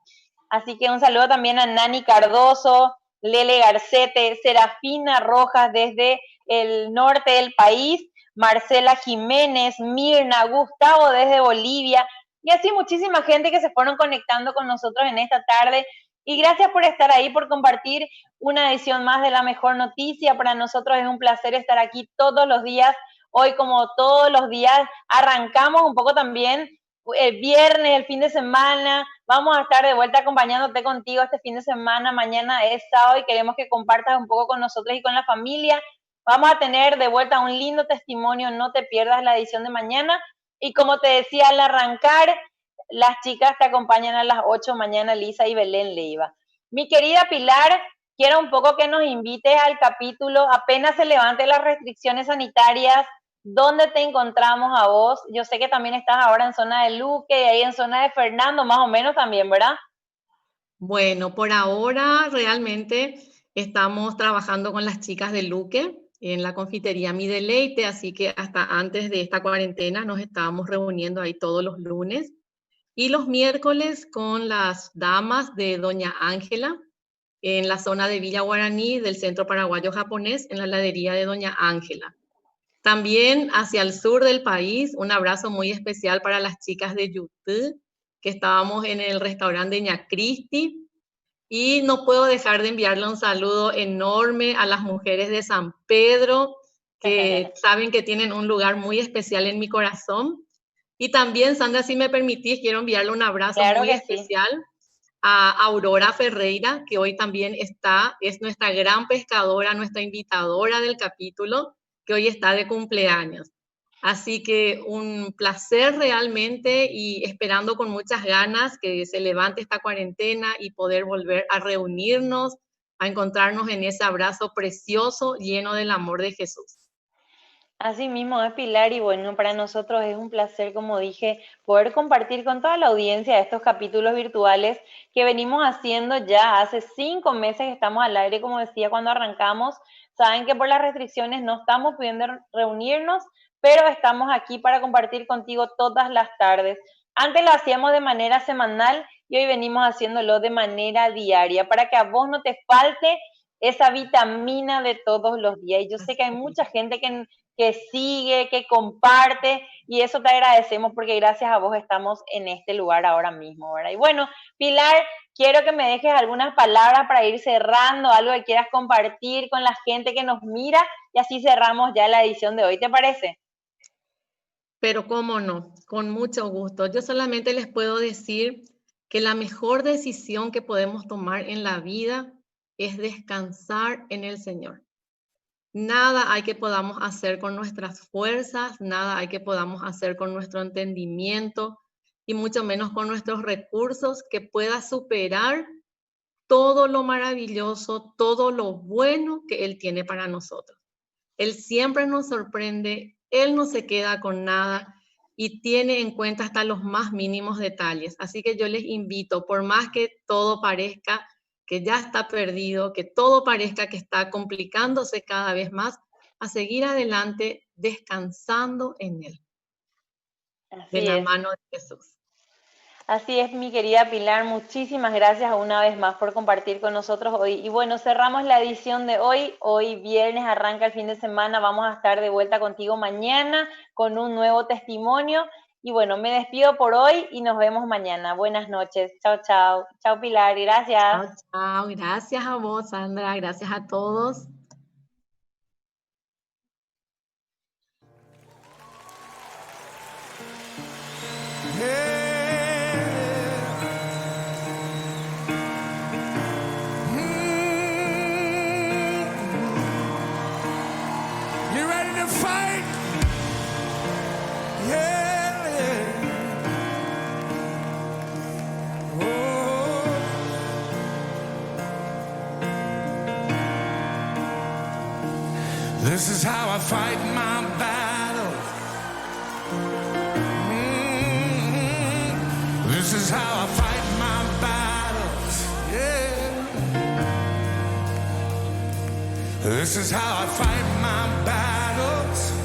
Así que un saludo también a Nani Cardoso, Lele Garcete, Serafina Rojas desde el norte del país, Marcela Jiménez, Mirna, Gustavo desde Bolivia, y así muchísima gente que se fueron conectando con nosotros en esta tarde. Y gracias por estar ahí, por compartir una edición más de La Mejor Noticia. Para nosotros es un placer estar aquí todos los días. Hoy, como todos los días, arrancamos un poco también el viernes, el fin de semana. Vamos a estar de vuelta acompañándote contigo este fin de semana. Mañana es sábado y queremos que compartas un poco con nosotros y con la familia. Vamos a tener de vuelta un lindo testimonio. No te pierdas la edición de mañana. Y como te decía al arrancar, las chicas te acompañan a las 8 mañana, Lisa y Belén Leiva. Mi querida Pilar, quiero un poco que nos invites al capítulo apenas se levanten las restricciones sanitarias. ¿Dónde te encontramos a vos? Yo sé que también estás ahora en zona de Luque y ahí en zona de Fernando, más o menos también, ¿verdad? Bueno, por ahora realmente estamos trabajando con las chicas de Luque en la confitería Mi Deleite, así que hasta antes de esta cuarentena nos estábamos reuniendo ahí todos los lunes y los miércoles con las damas de Doña Ángela en la zona de Villa Guaraní del Centro Paraguayo Japonés en la heladería de Doña Ángela. También hacia el sur del país, un abrazo muy especial para las chicas de Yutú, que estábamos en el restaurante de Ña Cristi. Y no puedo dejar de enviarle un saludo enorme a las mujeres de San Pedro, que saben que tienen un lugar muy especial en mi corazón. Y también, Sandra, si me permitís, quiero enviarle un abrazo muy especial a Aurora Ferreira, que hoy también es nuestra gran pescadora, nuestra invitadora del capítulo, que hoy está de cumpleaños. Así que un placer realmente y esperando con muchas ganas que se levante esta cuarentena y poder volver a reunirnos, a encontrarnos en ese abrazo precioso lleno del amor de Jesús. Así mismo es, Pilar, y bueno, para nosotros es un placer, como dije, poder compartir con toda la audiencia estos capítulos virtuales que venimos haciendo ya hace 5 meses que estamos al aire, como decía cuando arrancamos. Saben que por las restricciones no estamos pudiendo reunirnos, pero estamos aquí para compartir contigo todas las tardes. Antes lo hacíamos de manera semanal y hoy venimos haciéndolo de manera diaria para que a vos no te falte esa vitamina de todos los días. Y yo sé que hay mucha gente que sigue, que comparte, y eso te agradecemos porque gracias a vos estamos en este lugar ahora mismo, ¿verdad? Y bueno, Pilar, quiero que me dejes algunas palabras para ir cerrando, algo que quieras compartir con la gente que nos mira, y así cerramos ya la edición de hoy, ¿te parece? Pero cómo no, con mucho gusto. Yo solamente les puedo decir que la mejor decisión que podemos tomar en la vida es descansar en el Señor. Nada hay que podamos hacer con nuestras fuerzas, nada hay que podamos hacer con nuestro entendimiento y mucho menos con nuestros recursos que pueda superar todo lo maravilloso, todo lo bueno que Él tiene para nosotros. Él siempre nos sorprende, Él no se queda con nada y tiene en cuenta hasta los más mínimos detalles. Así que yo les invito, por más que todo parezca que ya está perdido, que todo parezca que está complicándose cada vez más, a seguir adelante descansando en Él, de la mano de Jesús. Así es, mi querida Pilar, muchísimas gracias una vez más por compartir con nosotros hoy. Y bueno, cerramos la edición de hoy. Hoy viernes arranca el fin de semana, vamos a estar de vuelta contigo mañana con un nuevo testimonio. Y bueno, me despido por hoy y nos vemos mañana. Buenas noches. Chao, chao. Chao, Pilar. Gracias. Chao, chao. Gracias a vos, Sandra. Gracias a todos. You ready to fight? Yeah, yeah. Oh. This is how I fight my battles. This is how I fight my battles. Yeah. This is how I fight my battles.